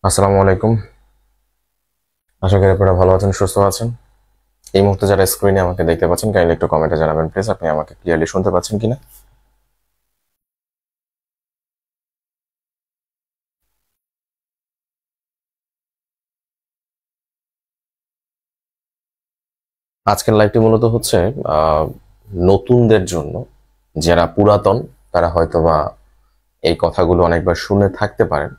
আসসালামু আলাইকুম। আশা করি আপনারা ভালো আছেন, সুস্থ আছেন। এই মুহূর্তে যারা স্ক্রিনে আমাকে দেখতে পাচ্ছেন, কাইন্ডলি একটু কমেন্টে জানাবেন প্লিজ আপনি আমাকে ক্লিয়ারলি শুনতে পাচ্ছেন কিনা। আজকের লাইভটি মূলত হচ্ছে আহ, নতুনদের জন্য। যারা পুরাতন তারা হয়তোবা এই কথাগুলো অনেকবার শুনে থাকতে পারেন,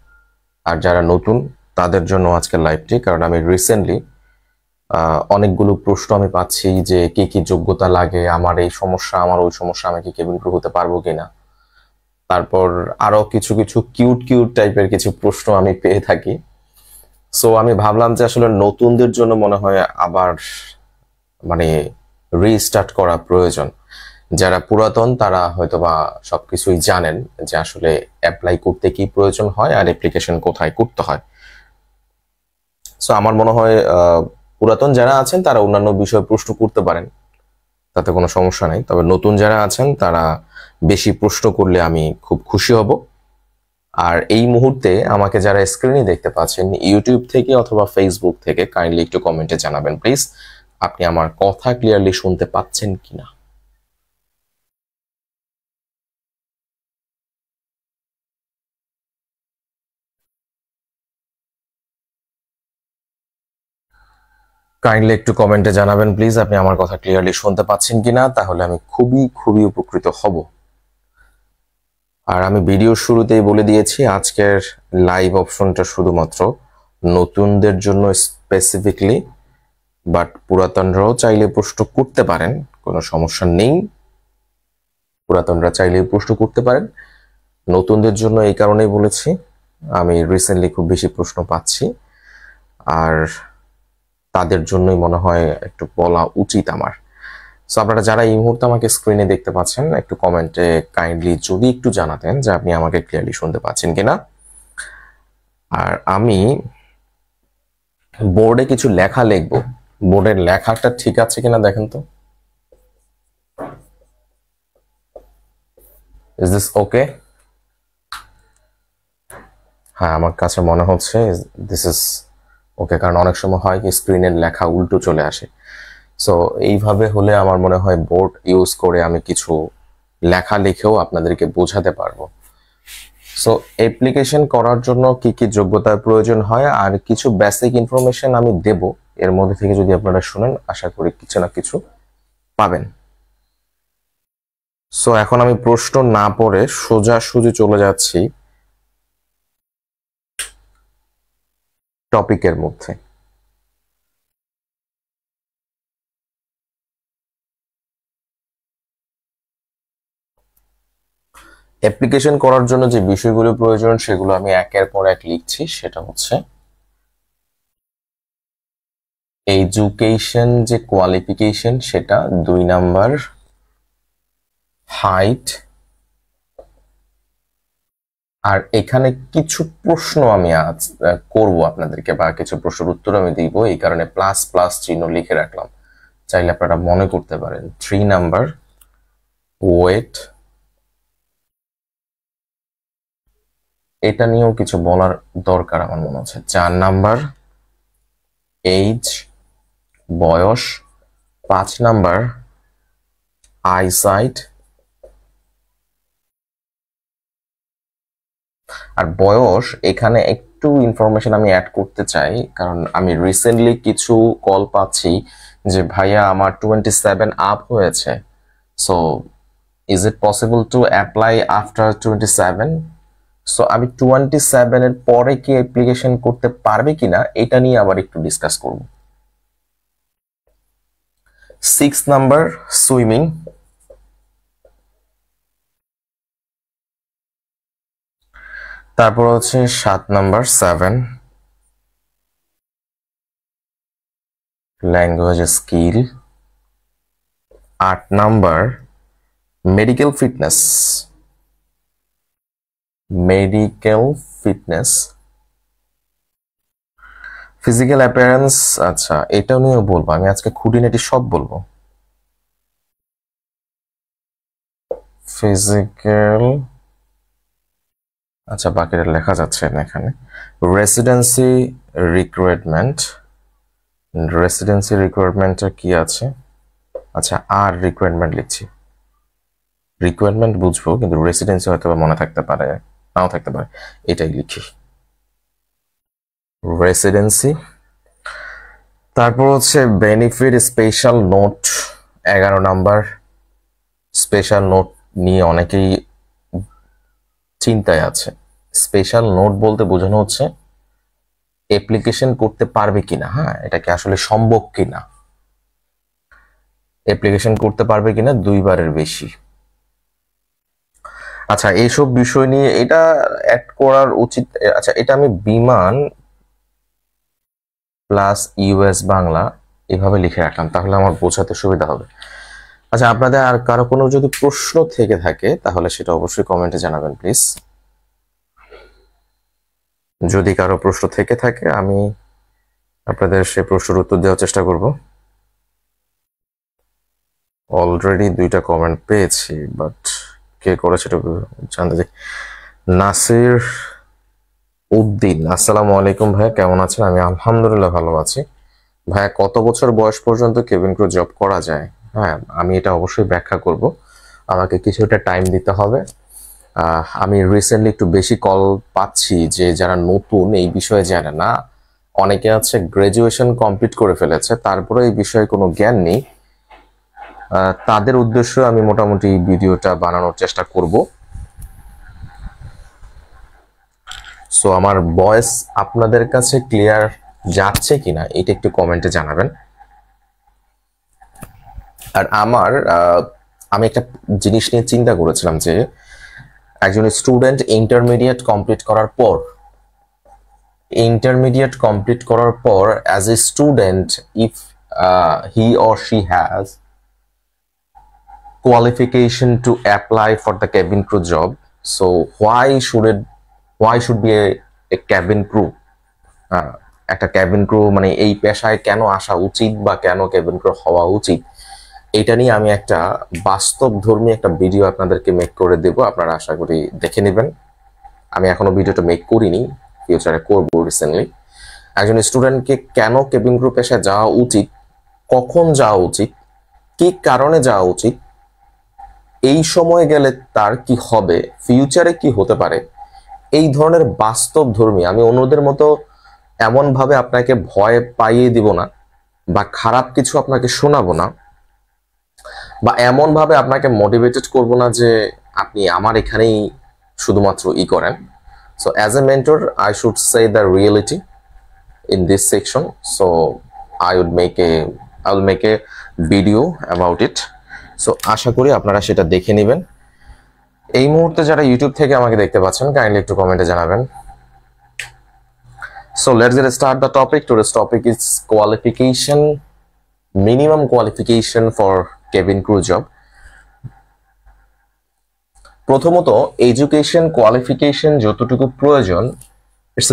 আর যারা নতুন তাদের জন্য আজকের লাইভটি। কারণ আমি রিসেন্টলি অনেকগুলো প্রশ্ন আমি পাচ্ছি যে কি কি যোগ্যতা লাগে, আমার এই সমস্যা, আমার ওই সমস্যা, আমি কি কেবিন ক্রু হতে পারবো কিনা। তারপর আরো কিছু কিছু কিউট কিউট টাইপের কিছু প্রশ্ন আমি পেয়ে থাকি। সো আমি ভাবলাম যে আসলে নতুনদের জন্য মনে হয় আবার মানে রিস্টার্ট করা প্রয়োজন। যারা পুরাতন তারা হয়তোবা সবকিছুই জানেন যে আসলে অ্যাপ্লাই করতে কি প্রয়োজন হয় আর অ্যাপ্লিকেশন কোথায় করতে হয়। সো আমার মনে হয় পুরাতন যারা আছেন তারা অন্যান্য বিষয়ে প্রশ্ন করতে পারেন, তাতে কোনো সমস্যা নেই। তবে নতুন যারা আছেন তারা বেশি প্রশ্ন করলে আমি খুব খুশি হব। আর এই মুহূর্তে আমাকে যারা স্ক্রিনে দেখতে পাচ্ছেন ইউটিউব থেকে অথবা ফেসবুক থেকে, কাইন্ডলি একটু কমেন্টে জানাবেন প্লিজ আপনি আমার কথা ক্লিয়ারলি শুনতে পাচ্ছেন কিনা। কাইন্ডলি একটু কমেন্টে জানাবেন প্লিজ আপনি আমার কথা ক্লিয়ারলি শুনতে পাচ্ছেন কিনা, তাহলে আমি খুবই খুবই উপকৃত হব। আর আমি ভিডিওর শুরুতেই বলে দিয়েছি আজকের লাইভ অপশনটা শুধুমাত্র নতুনদের জন্য স্পেসিফিকলি, বাট পুরাতনরাও চাইলে প্রশ্ন করতে পারেন, কোনো সমস্যা নেই। পুরাতনরা চাইলে প্রশ্ন করতে পারেন। নতুনদের জন্য এই কারণেই বলেছি, আমি রিসেন্টলি খুব বেশি প্রশ্ন পাচ্ছি, আর তাদের জন্যই মনে হয় একটু বলা উচিত আমার। সো আপনারা যারা এই মুহূর্তে আমাকে স্ক্রিনে দেখতে পাচ্ছেন একটু কমেন্টে কাইন্ডলি যদি একটু জানাতেন যে আপনি আমাকে ক্লিয়ারলি শুনতে পাচ্ছেন কিনা। আর আমি বোর্ডে কিছু লেখা লিখবো, বোর্ডের লেখাটা ঠিক আছে কিনা দেখেন তো। ইজ দিস ওকে? হ্যাঁ, আমার কাছে মনে হচ্ছে দিস ইজ ওকে, কারণ অনেক সময় হয় কি স্ক্রিনের লেখা উল্টো চলে আসে। সো এইভাবে হলে আমার মনে হয় বোর্ড ইউজ করে আমি কিছু লেখা লিখেও আপনাদেরকে বোঝাতে পারবো। সো অ্যাপ্লিকেশন করার জন্য কি কি যোগ্যতার প্রয়োজন হয় আর কিছু বেসিক ইনফরমেশন আমি দেব, এর মধ্যে থেকে যদি আপনারা শুনেন আশা করি কিছু না কিছু পাবেন। সো এখন আমি প্রশ্ন না পড়ে সোজাসুজি চলে যাচ্ছি টপিকের মধ্যে। অ্যাপ্লিকেশন করার জন্য যে বিষয়গুলো প্রয়োজন সেগুলো আমি একের পর এক লিখছি। সেটা হচ্ছে এডুকেশন যে কোয়ালিফিকেশন সেটা, 2 নাম্বার হাইট। আর এখানে কিছু প্রশ্ন আমি আজ করব আপনাদেরকে, বা কিছু প্রশ্নের উত্তর আমি দিব, এই কারণে প্লাস প্লাস চিহ্ন লিখে রাখলাম, চাইলে আপনারা মনে করতে পারেন। 3 নাম্বার ওয়েট, এটা নিয়েও কিছু বলার দরকার আমার মনে হচ্ছে। 4 নাম্বার এইজ, বয়স। 5 নাম্বার আইসাইট। আর বয়স এখানে একটু ইনফরমেশন আমি অ্যাড করতে চাই, কারণ আমি রিসেন্টলি কিছু কল পাচ্ছি যে ভাইয়া আমার 27 আপ হয়েছে, so is it possible to apply after 27। So আমি 27 এর পরে কি অ্যাপ্লিকেশন করতে পারবে কিনা এটা নিয়ে আবার একটু ডিসকাস করব। 6 নাম্বার সুইমিং। তারপর হচ্ছে 7 number 7 language skill. 8 number medical fitness. Medical fitness, physical appearance. আচ্ছা, এটাও নিয়েও বলবো, আমি আজকে খুঁটিনাটি সব বলবো। ফিজিক্যাল আচ্ছা, বাকিটা লেখা যাচ্ছে না এখানে। রেসিডেন্সি রিক্রুটমেন্ট, রেসিডেন্সি রিক্রুটমেন্টে কি আছে? আচ্ছা, আর রিক্রুটমেন্ট লিখছি। রিক্রুটমেন্ট বুঝবো, কিন্তু রেসিডেন্সি হয়তো মনে থাকতে পারে, নাও থাকতে পারে, এটাই লিখি রেসিডেন্সি। তারপর হচ্ছে benefit special note 11 number. Special note নিয়ে অনেকেই চিন্তায় আছে। স্পেশাল নোট বলতে বোঝানো হচ্ছে অ্যাপ্লিকেশন করতে পারবে কিনা, হ্যাঁ, এটা কি আসলে সম্ভব কিনা, অ্যাপ্লিকেশন করতে পারবে কিনা 2বারের বেশি। আচ্ছা, এইসব বিষয় নিয়ে এটা অ্যাড করার উচিত। আচ্ছা, এটা আমি বিমান প্লাস ইউএস বাংলা এভাবে লিখে রাখলাম, তাহলে আমার বোঝাতে সুবিধা হবে। আচ্ছা, আপনাদের আর কারো কোনো যদি প্রশ্ন থেকে থাকে তাহলে সেটা অবশ্যই কমেন্টে জানাবেন প্লিজ। যদি কারো প্রশ্ন থেকে থাকে আমি আপনাদের সেই প্রশ্নের উত্তর দেওয়ার চেষ্টা করব। অলরেডি 2টা কমেন্ট পেয়েছি, বাট কে করেছে সেটা জানতে চাই। নাসির উদ্দিন, আসসালামু আলাইকুম ভাইয়া, কেমন আছেন? আমি আলহামদুলিল্লাহ ভালো আছি। ভাইয়া, কত বছর বয়স পর্যন্ত কেবিন ক্রু জব করা যায়? হ্যাঁ, আমি এটা অবশ্যই ব্যাখ্যা করব, আমাকে কিছুটা টাইম দিতে হবে। আমি রিসেন্টলি একটু বেশি কল পাচ্ছি যে যারা নতুন এই বিষয়ে জানে না, অনেকে আছে গ্রাজুয়েশন কমপ্লিট করে ফেলেছে তারপরে এই বিষয়ে কোনো জ্ঞান নেই, তাদের উদ্দেশ্যে আমি মোটামুটি ভিডিওটা বানানোর চেষ্টা করব। সো আমার ভয়েস আপনাদের কাছে ক্লিয়ার যাচ্ছে কিনা এটা একটু কমেন্টে জানাবেন। আর আমি একটা জিনিস নিয়ে চিন্তা করেছিলাম যে একজন স্টুডেন্ট ইন্টারমিডিয়েট কমপ্লিট করার পর as a student, if he or she has qualification to apply for the cabin crew job, so why should be a cabin crew? একটা ক্যাবিন ক্রু মানে এই পেশায় কেন আসা উচিত বা কেন ক্যাবিন ক্রু হওয়া উচিত, এটা নিয়ে আমি একটা বাস্তবধর্মী একটা ভিডিও আপনাদেরকে মেক করে দেব, আপনারা আশা করি দেখে নেবেন। আমি এখনো ভিডিওটা মেক করিনি, ফিউচারে করব রিসেন্টলি। একজন স্টুডেন্টকে কেন কেবিন ক্রু পেশায় যাওয়া উচিত, কখন যাওয়া উচিত, কি কারণে যাওয়া উচিত, এই সময় গেলে তার কি হবে, ফিউচারে কি হতে পারে, এই ধরনের বাস্তবধর্মী, আমি অন্যদের মতো এমন ভাবে আপনাকে ভয় পাইয়ে দিব না বা খারাপ কিছু আপনাকে শোনাবো না বা এমন ভাবে আপনাকে মোটিভেটেড করব না যে আপনি আমার এখানেই শুধুমাত্র করেন। So as a mentor I should say the reality in this section, so I will make a video about it. So আশা করি আপনারা সেটা দেখে নেবেন। এই মুহূর্তে যারা ইউটিউব থেকে আমাকে দেখতে পাচ্ছেন কাইন্ডলি একটু কমেন্টে জানাবেন। So let's get start the topic. Today's topic is qualification, minimum qualification for cabin crew job. প্রথমত এডুকেশন কোয়ালিফিকেশন যতটুকু প্রয়োজন, ইটস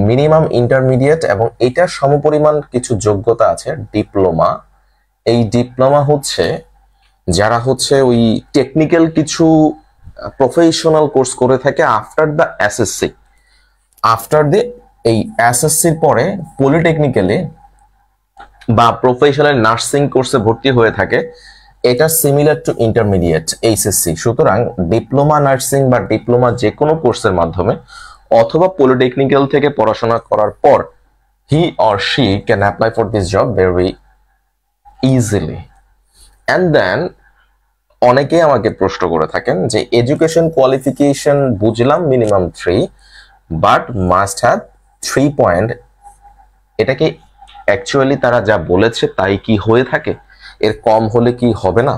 মিনিমাম ইন্টারমিডিয়েট এবং এটার সমপরিমাণ কিছু যোগ্যতা আছে ডিপ্লোমা। এই ডিপ্লোমা হচ্ছে যারা হচ্ছে ওই টেকনিক্যাল কিছু প্রফেশনাল কোর্স করে থাকে আফটার দ্য এসএসসি, এই এসএসসির পরে পলিটেকনিক্যালে বা প্রফেশনাল নার্সিং কোর্সে ভর্তি হয়ে থাকে, এটা সিমিলার টু ইন্টারমিডিয়েট এইচএসসি। সুতরাং ডিপ্লোমা নার্সিং বা ডিপ্লোমা যে কোনো কোর্সের মাধ্যমে অথবা পলিটেকনিক্যাল থেকে পড়াশোনা করার পর he or she can apply for this job very easily. And then অনেকে আমাকে প্রশ্ন করে থাকেন যে এডুকেশন কোয়ালিফিকেশন বুঝলাম minimum 3, but must have 3 point, এটা কি অ্যাকচুয়ালি তারা যা বলেছে তাই কি হয়ে থাকে? এর কম হলে কি হবে না?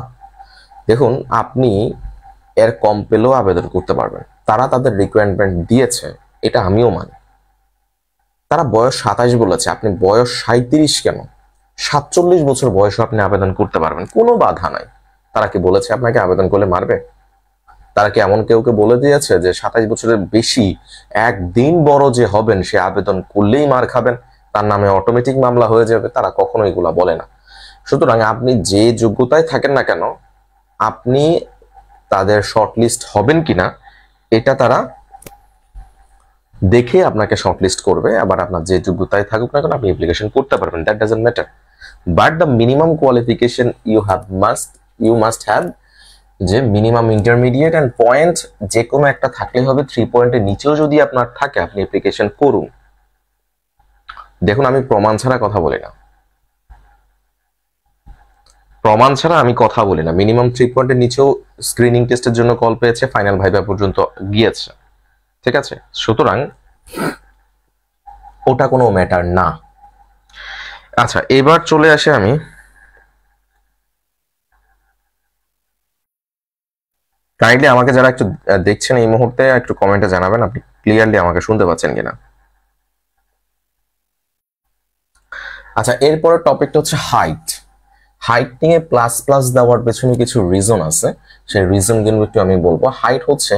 দেখুন, আপনি এর কম পেলেও আবেদন করতে পারবেন, তারা তাদের রিকোয়ারমেন্ট দিয়েছে, এটা আমিও মানি। তারা বয়স 27 বলেছে, আপনি বয়স 37 কেন, 47 বছর বয়সে আপনি আবেদন করতে পারবেন, কোনো বাধা নাই। তারা কি বলেছে আপনাকে আবেদন করলে মারবে? তারা কি এমন কেউকে বলে দিয়েছে যে 27 বছরের বেশি একদিন বড় যে হবেন সে আবেদন করলেই মার খাবেন, তার নামে অটোমেটিক মামলা হয়ে যাবে? তারা কখনো এগুলা বলে না। সুতরাং আপনি যে যোগ্যতায় থাকেন না কেন, আপনি তাদের শর্টলিস্ট হবেন কিনা এটা তারা দেখে আপনাকে শর্টলিস্ট করবে। আবার আপনার যে যোগ্যতায় থাকুক না কেন আপনি অ্যাপ্লিকেশন করতে পারবেন, that doesn't matter. But the minimum qualification you must have, যে মিনিমাম ইন্টারমিডিয়েট অ্যান্ড পয়েন্ট যে কোনো একটা থাকলেই হবে। 3 পয়েন্টের নিচেও যদি আপনার থাকে আপনি অ্যাপ্লিকেশন করুন। দেখুন আমি প্রমাণ ছাড়া কথা বলি না, মিনিমাম 3 পয়েন্টের নিচেও স্ক্রিনিং টেস্টের জন্য কল পেয়েছে, ফাইনাল ভাইভা পর্যন্ত গিয়েছে, ঠিক আছে? সুতরাং ওটা কোনো ম্যাটার না। আচ্ছা এবার চলে আসে আমি কাইন্ডলি আমাকে যারা একটু দেখছেন এই মুহূর্তে একটু কমেন্টে জানাবেন আপনি ক্লিয়ারলি আমাকে শুনতে পাচ্ছেন কিনা। আচ্ছা এরপরের টপিকটা হচ্ছে হাইট নিয়ে প্লাস প্লাস দেওয়ার পেছনে কিছু রিজন আছে, সেই রিজন গুলো একটু আমি বলবো। হাইট হচ্ছে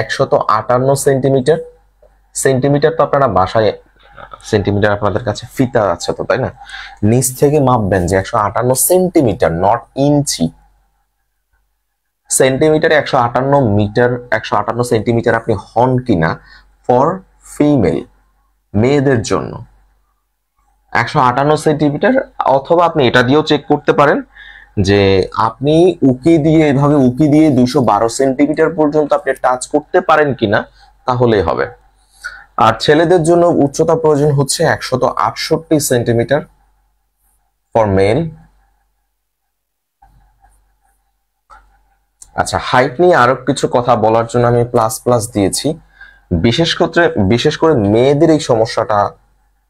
158 সেন্টিমিটার। সেন্টিমিটার তো আপনারা বাসায়, সেন্টিমিটার আপনাদের কাছে ফিতা আছে তো, তাই না? নিচ থেকে মাপবেন যে 158 সেন্টিমিটার, নট ইঞ্চি। সেন্টিমিটারে 158 মিটার, 158 সেন্টিমিটার আপনি হন কিনা ফর ফিমেল, মেয়েদের জন্য 158 সেন্টিমিটার। অথবা আপনি এটা দিয়েও চেক করতে পারেন যে আপনি উকি দিয়ে এভাবে উকি দিয়ে 212 সেন্টিমিটার পর্যন্ত আপনি টাচ করতে পারেন কিনা, তাহলেই হবে। আর ছেলেদের জন্য উচ্চতা প্রয়োজন হচ্ছে 168 সেন্টিমিটার ফর মেল। আচ্ছা হাইট নিয়ে আরো কিছু কথা বলার জন্য আমি প্লাস প্লাস দিয়েছি। বিশেষ করে মেয়েদের এই সমস্যাটা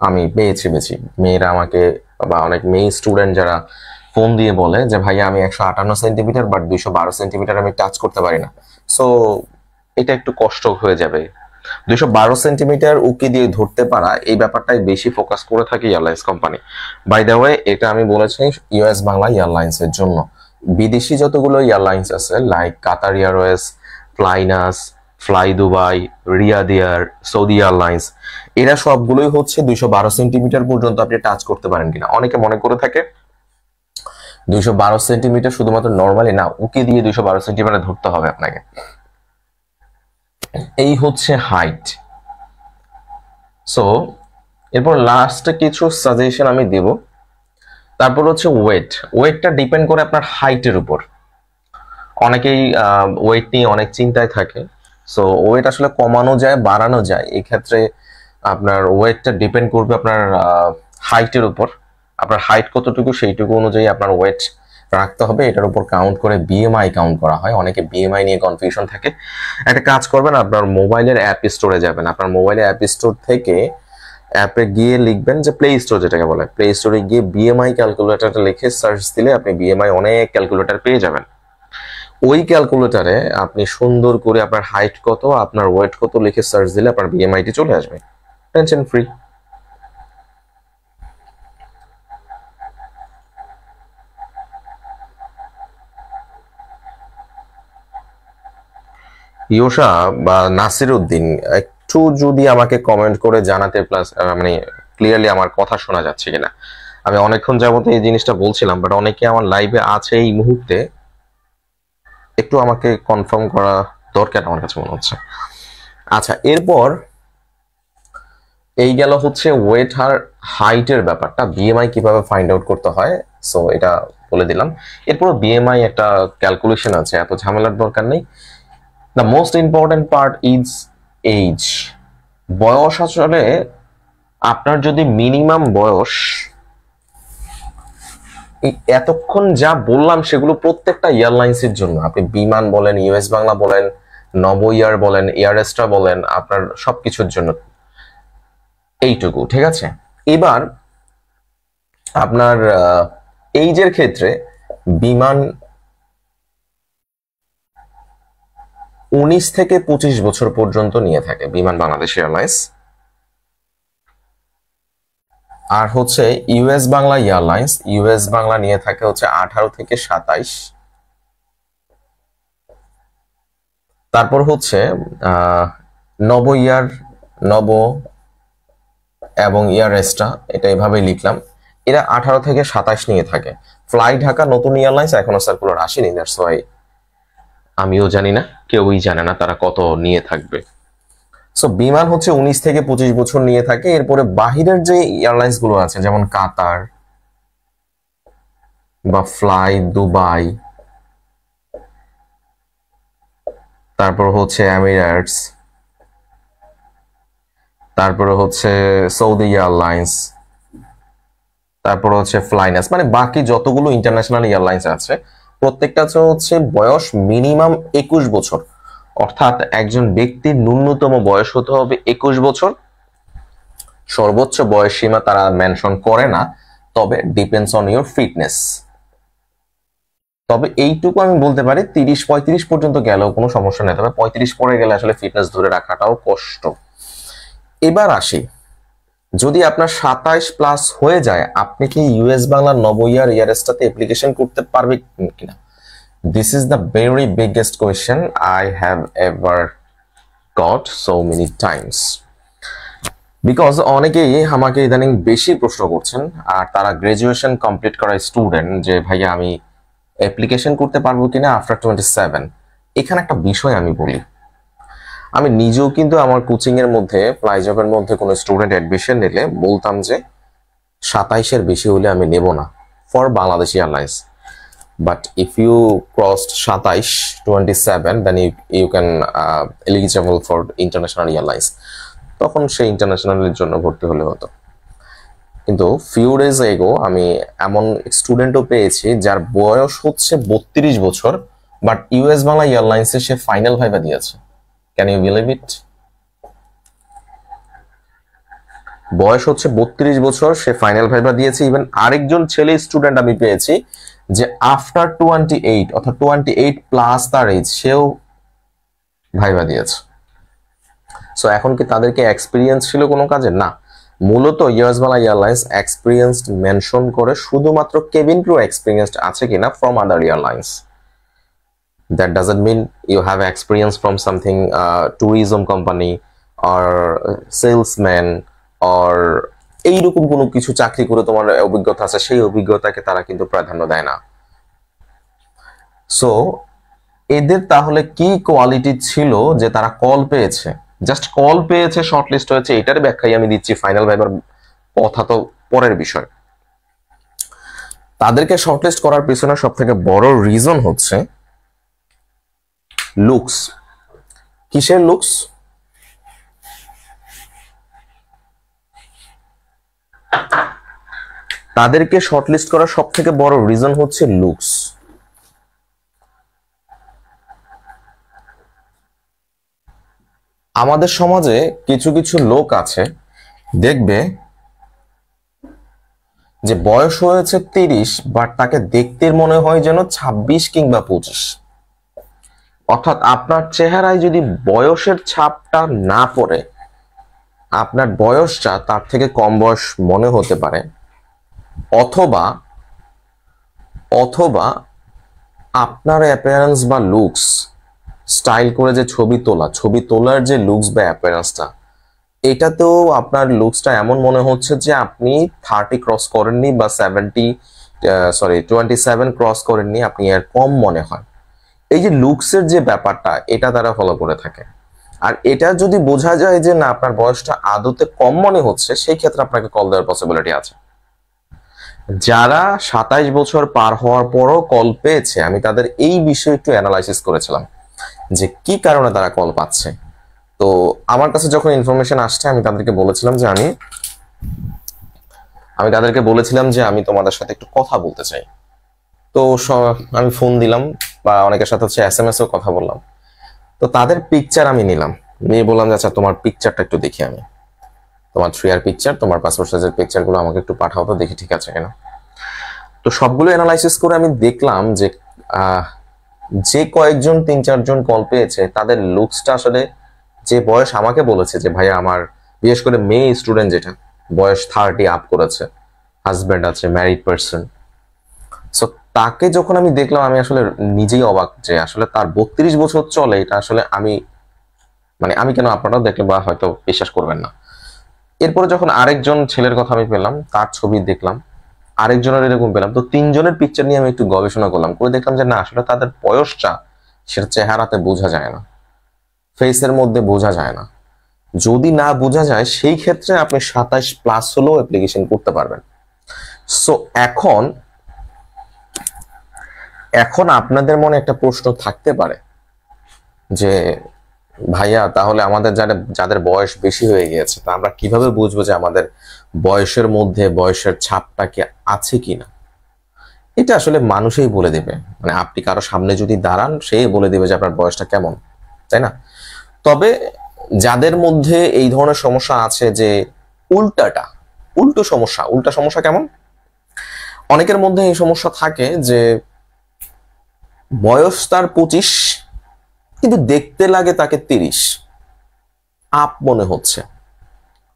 আমি পেয়েছি বেশি। মেয়েরা আমাকে বা অনেক মেয়ে স্টুডেন্ট যারা ফোন দিয়ে বলে যে ভাইয়া আমি 158 সেন্টিমিটার বাট 212 সেন্টিমিটার আমি টাচ করতে পারি না। সো এটা একটু কষ্ট হয়ে যাবে। 212 সেন্টিমিটার উকি দিয়ে ধরতে পারা এই ব্যাপারটাই বেশি ফোকাস করে থাকে airlines company. By the way এটা আমি বলেছি ইউএস বাংলা এয়ারলাইন্স এর জন্য। বিদেশি যতগুলো এয়ারলাইন্স আছে like Qatar Airways, flynas, fly Dubai, Riyadh Air, Saudi Airlines, এরা সবগুলোই হচ্ছে 212 সেন্টিমিটার পর্যন্ত আপনি টাচ করতে পারেন কিনা। অনেকে মনে করে থাকে 212 সেন্টিমিটার শুধুমাত্র নর্মালি না, উকি দিয়ে 212 সেন্টিমিটার ধরতে হবে আপনাকে। এই হচ্ছে হাইট। সো এরপর লাস্টে কিছু সাজেশন আমি দেব। তারপর হচ্ছে ওয়েটটা ডিপেন্ড করে আপনার হাইটের উপর। অনেকেই ওয়েট নিয়ে অনেক চিন্তায় থাকে। সো ওয়েট আসলে কমানো যায়, বাড়ানো যায়। এই ক্ষেত্রে আপনার ওয়েটটা ডিপেন্ড করবে আপনার হাইটের উপর। আপনার হাইট কতটুকু সেইটুকু অনুযায়ী আপনার ওয়েট রাখতে হবে। এটার উপর কাউন্ট করে বিএমআই কাউন্ট করা হয়। অনেকে বিএমআই নিয়ে কনফিউশন থাকে। একটা কাজ করবেন, আপনার মোবাইলের অ্যাপ স্টোরে যাবেন। আপনার মোবাইলের অ্যাপ স্টোর থেকে অ্যাপে গিয়ে লিখবেন যে প্লে স্টোর, যেটাকে বলে প্লে স্টোরে গিয়ে বিএমআই ক্যালকুলেটরটা লিখে সার্চ দিলে আপনি বিএমআই অনেক ক্যালকুলেটর পেয়ে যাবেন। ওই ক্যালকুলেটরে আপনি সুন্দর করে আপনার হাইট কত, আপনার ওয়েট কত লিখে সার্চ দিলে আপনার বিএমআইটি চলে আসবে, টেনশন ফ্রি। ইয়োশা বা নাসির উদ্দিন একটু যদি আমাকে কমেন্ট করে জানাতে, প্লাস মানে ক্লিয়ারলি আমার কথা শোনা যাচ্ছে কিনা। আমি অনেকক্ষণ যাবত এই জিনিসটা বলছিলাম, বাট অনেকে আমার লাইভে আছে এই মুহূর্তে, একটু আমাকে কনফার্ম করা দরকার আমার কাছে মনে হচ্ছে। আচ্ছা এরপর এই গেল হচ্ছে ওয়েট আর হাইটের ব্যাপারটা, বিএমআই কিভাবে ফাইন্ড আউট করতে হয়। সো এটা বলে দিলাম। এরপর বিএমআই একটা ক্যালকুলেশন আছে, এত ঝামেলার দরকার নেই। The most important part is age. বয়স আসলে আপনার যদি মিনিমাম বয়স, এতক্ষণ যা বললাম সেগুলো প্রত্যেকটা এয়ারলাইন্সের জন্য। আপনি বিমান বলেন, ইউএস বাংলা বলেন, নব এয়ার বলেন, এয়ার এক্সট্রা বলেন, আপনার সবকিছুর জন্য এইটুকু, ঠিক আছে? এবার আপনার এইজের ক্ষেত্রে বিমান 19 থেকে 25 বছর পর্যন্ত নিয়ে থাকে বিমান বাংলাদেশ এয়ারলাইন্স। আর হচ্ছে US Bangla airlines, US Bangla নিয়ে থাকে হচ্ছে 18 থেকে 27। তারপর হচ্ছে নব এয়ার, নব এবং এয়ার এক্সট্রা, এটা এভাবেই লিখলাম, এরা 18 থেকে 27 নিয়ে থাকে। ফ্লাই ঢাকা নতুন এয়ারলাইন্স এখনো সার্কুলার আসেনি, দ্যাটস ওয়াই আমিও জানি না, কেউই জানে না তারা কত নিয়ে থাকবে। সো বিমান হচ্ছে 19 থেকে 25 বছর নিয়ে থাকে। এরপরে বাহিরের যে এয়ারলাইন্স গুলো আছে যেমন কাতার বা ফ্লাই দুবাই, তারপর হচ্ছে এমিরেটস, তারপরে হচ্ছে সৌদি এয়ারলাইন্স, তারপর হচ্ছে ফ্লাইনাস, মানে বাকি যতগুলো ইন্টারন্যাশনাল এয়ারলাইন্স আছে প্রত্যেকটা হচ্ছে বয়স মিনিমাম 21 বছর। অর্থাৎ একজন ব্যক্তির ন্যূনতম বয়স হতে হবে 21 বছর। সর্বোচ্চ বয়স সীমা তারা মেনশন করে না, তবে ডিপেন্ডস অন ইউর ফিটনেস। তবে এইটুকু আমি বলতে পারি 30-35 পর্যন্ত গেলেও কোনো সমস্যা নেই, তবে 35 পরে গেলে আসলে ফিটনেস ধরে রাখাটাও কষ্ট। এবার আসি, যদি আপনার 27 প্লাস হয়ে যায়, আপনি কি ইউএস বাংলা নবইয়ার ইয়ারেস্টাতে অ্যাপ্লিকেশন করতে পারবে কিনা? This is the very biggest question I have ever goat so many Times. Because অনেকেই আমাকে ইদানিং বেশি প্রশ্ন করছেন, আর তারা গ্রাজুয়েশন কমপ্লিট করা স্টুডেন্ট, যে ভাইয়া আমি অ্যাপ্লিকেশন করতে পারবো কিনা আফটার 27। এখানে একটা বিষয় আমি বলি, আমি নিজেও কিন্তু আমার কোচিং এর মধ্যে ফ্লাইজবের মধ্যে কোনো স্টুডেন্ট অ্যাডমিশন নিলে বলতাম যে 27-এর বেশি হলে আমি নেব না for Bangladesh airlines. But if you crossed 27 then you can eligible for international airlines. তখন সেই ইন্টারন্যাশনালের জন্য ভর্তি হলে হতো। কিন্তু ফিউ ডেজ এগো আমি এমন স্টুডেন্টও পেয়েছি যার বয়স হচ্ছে 32 বছর, বাট ইউএস বাংলা এয়ারলাইন্সে সে ফাইনাল ভাইবা দিয়েছে। Can you believe it? বয়স হচ্ছে 32 বছর, সে ফাইনাল ভাইবা দিয়েছে। ইভেন আরেকজন ছেলে স্টুডেন্ট আমি পেয়েছি যে আফটার 28 অর্থাৎ 28 প্লাস তার এজ, সেও ভাইবা দিয়েছে। সো এখন কি তাদেরকে এক্সপিরিয়েন্স ছিল কোনো কাজে? না, মূলত US Bangla airlines experienced mention করে শুধুমাত্র কেবিন ক্রু এক্সপিরিয়েন্সড আছে কিনা from other airlines. That doesn't mean you have experience from something tourism company or salesman or এইরকম কোনো কিছু চাকরি করে তোমার অভিজ্ঞতা আছে, সেই অভিজ্ঞতাকে তারা কিন্তু প্রাধান্য দেয় না। সো এদের তাহলে কি কোয়ালিটি ছিল যে তারা কল পেয়েছে? জাস্ট কল পেয়েছে, শর্টলিস্ট হয়েছে, এটার ব্যাখ্যাই আমি দিচ্ছি। ফাইনাল ভাইবার কথা তো পরের বিষয়। তাদেরকে শর্টলিস্ট করার পিছনে সব থেকে বড় রিজন হচ্ছে লুকস। কিসের লুকস? তাদেরকে শর্টলিস্ট করার সব থেকে বড় রিজন হচ্ছে লুকস। আমাদের সমাজে কিছু কিছু লোক আছে, দেখবে যে বয়স হয়েছে 30, বাট তাকে দেখতে মনে হয় যেন 26 কিংবা 25। অর্থাৎ আপনার চেহারায় যদি বয়সের ছাপটা না পড়ে, আপনার বয়সটা তার থেকে কম বয়স মনে হতে পারে, অথবা অথবা আপনার অ্যাপিয়ারেন্স বা লুকস, স্টাইল করে যে ছবি তোলার যে লুকস বা অ্যাপিয়ারেন্সটা, এটাতেও আপনার লুকসটা এমন মনে হচ্ছে যে আপনি 30 ক্রস করেননি বা 27 ক্রস করেননি, আপনি এর কম মনে হয়। এই যে লুকসের যে ব্যাপারটা, এটা তারা ফলো করে থাকে। আর এটা যদি বোঝা যায় যে না আপনার বয়সটা আদতে কম মনে হচ্ছে, সেই ক্ষেত্রে আপনাকে কল দেওয়ার পসিবিলিটি আছে। যারা 27 বছর পার হওয়ার পরও কল পেয়েছে, আমি তাদের এই বিষয়ে একটু অ্যানালাইসিস করেছিলাম যে কি কারণে তারা কল পাচ্ছে। তো আমার কাছে যখন ইনফরমেশন আসছে, আমি তাদেরকে বলেছিলাম যে আমি তোমাদের সাথে একটু কথা বলতে চাই। তো আমি ফোন দিলাম বা অনেকের সাথে হচ্ছে SMS ও কথা বললাম। তো তাদের পিকচার আমি নিলাম, নিয়ে বললাম যে আচ্ছা তোমার পিকচারটা একটু দেখি, আমি তোমার 3R পিকচার, তোমার পাসপোর্ট সাইজের পিকচারগুলো আমাকে একটু পাঠাও তো, দেখি ঠিক আছে কিনা। তো সবগুলো অ্যানালাইসিস করে আমি দেখলাম যে যে কয়েকজন 3-4 জন কল পেয়েছে, তাদের লুকসটা আসলে যে বয়স আমাকে বলেছে যে ভাইয়া আমার, বিশেষ করে মেয়ে স্টুডেন্ট যেটা বয়স 30 আপ করেছে, হাজব্যান্ড আছে, ম্যারিড পার্সন। সো তাকে যখন আমি দেখলাম, আমি আসলে নিজেই অবাক যে আসলে তার 32 বছর চলে। এটা আসলে আমি কেন, আপনারাও দেখলে বা হয়তো বিশ্বাস করবেন না। এরপরে যখন আরেকজন ছেলের কথা আমি পেলাম, তার ছবি দেখলাম, আরেকজনের এরকম পেলাম। তো 3 জনের পিকচার নিয়ে আমি একটু গবেষণা করলাম, করে দেখলাম যে না আসলে তাদের বয়সটা সেটা চেহারাতে বোঝা যায় না, ফেসের মধ্যে বোঝা যায় না। যদি না বোঝা যায় সেই ক্ষেত্রে আপনি 27+ হলেও অ্যাপ্লিকেশন করতে পারবেন। সো এখন আপনাদের মনে একটা প্রশ্ন থাকতে পারে যে ভাইয়া, তাহলে আমাদের যাদের বয়স বেশি হয়ে গিয়েছে, তা আমরা কিভাবে বুঝবো যে আমাদের বয়সের মধ্যে বয়সের ছাপটা কি আছে কিনা? এটা আসলে মানুষই বলে দেবে। মানে আপনি কারো সামনে যদি দাঁড়ান, সে বলে দেবে যে আপনার বয়সটা কেমন, তাই না? তবে যাদের মধ্যে এই ধরনের সমস্যা আছে, যে উল্টা সমস্যা কেমন? অনেকের মধ্যে এই সমস্যা থাকে যে বয়স তার 25, কিন্তু দেখতে লাগে তাকে 30 আপ মনে হচ্ছে।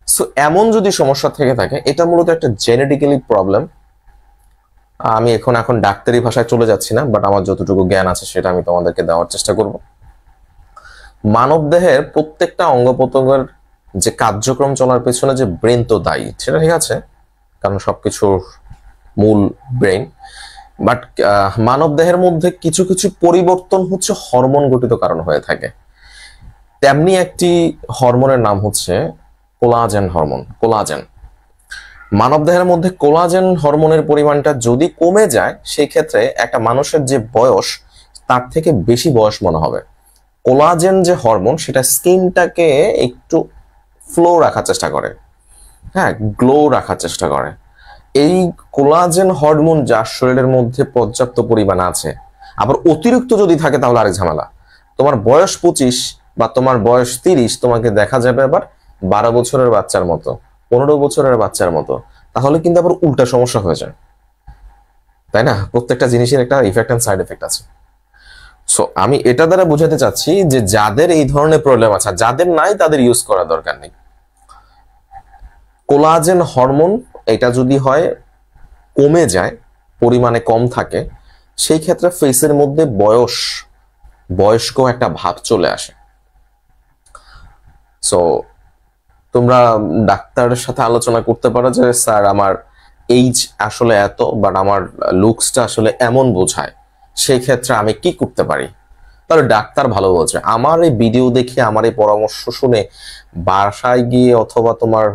সো এমন যদি সমস্যা থেকে থাকে, এটা মূলত একটা জেনেটিক্যালি প্রবলেম। আমি এখন ডাক্তারি ভাষায় চলে যাচ্ছি না, বাট আমার যতটুকু জ্ঞান আছে সেটা আমি তোমাদেরকে দেওয়ার চেষ্টা করব। মানব দেহের প্রত্যেকটা অঙ্গ প্রত্যঙ্গের যে কার্যক্রম চলার পেছনে যে ব্রেন তো দায়ী, সেটা ঠিক আছে, কারণ সবকিছুর মূল ব্রেন। বাট মানব দেহের মধ্যে কিছু কিছু পরিবর্তন হচ্ছে হরমোন গঠিত কারণ হয়ে থাকে। তেমনি একটি হরমোনের নাম হচ্ছে কোলাজেন হরমোন। মানব দেহের মধ্যে কোলাজেন হরমোনের পরিমাণটা যদি কমে যায়, সেই ক্ষেত্রে একটা মানুষের যে বয়স, তার থেকে বেশি বয়স মনে হবে। কোলাজেন যে হরমোন, সেটা স্কিনটাকে একটু ফ্লো রাখার চেষ্টা করে, হ্যাঁ, গ্লো রাখার চেষ্টা করে। এই কোলাজেন হরমোন যার শরীরের মধ্যে পর্যাপ্ত পরিমাণ আছে, আবার অতিরিক্ত যদি থাকে তাহলে আরেক ঝামেলা। তোমার বয়স 25 বা তোমার বয়স 30, তোমাকে দেখা যাবে আবার 12 বছরের বাচ্চার মতো, 15 বছরের বাচ্চার মতো। তাহলে কিন্তু আবার উল্টা সমস্যা হয়ে যায়, তাই না? প্রত্যেকটা জিনিসের একটা ইফেক্ট এন্ড সাইড এফেক্ট আছে। সো আমি এটা দ্বারা বোঝাতে চাচ্ছি যে যাদের এই ধরনের প্রবলেম আছে, যাদের নাই, তাদের ইউজ করার দরকার নেই। কোলাজেন হরমোন এটা যদি হয় কমে যায়, পরিমাণে কম থাকে, সেই ক্ষেত্রে ফেসের মধ্যে বয়স্ক একটা ভাব চলে আসে। সো তোমরা ডাক্তারের সাথে আলোচনা করতে পারো যে স্যার, আমার এইজ আসলে এত, বাট আমার লুকসটা আসলে এমন বোঝায়, সেই ক্ষেত্রে আমি কি করতে পারি? তাহলে ডাক্তার ভালো বলছে। আমার এই ভিডিও দেখে, আমার এই পরামর্শ শুনে বাসায় গিয়ে অথবা তোমার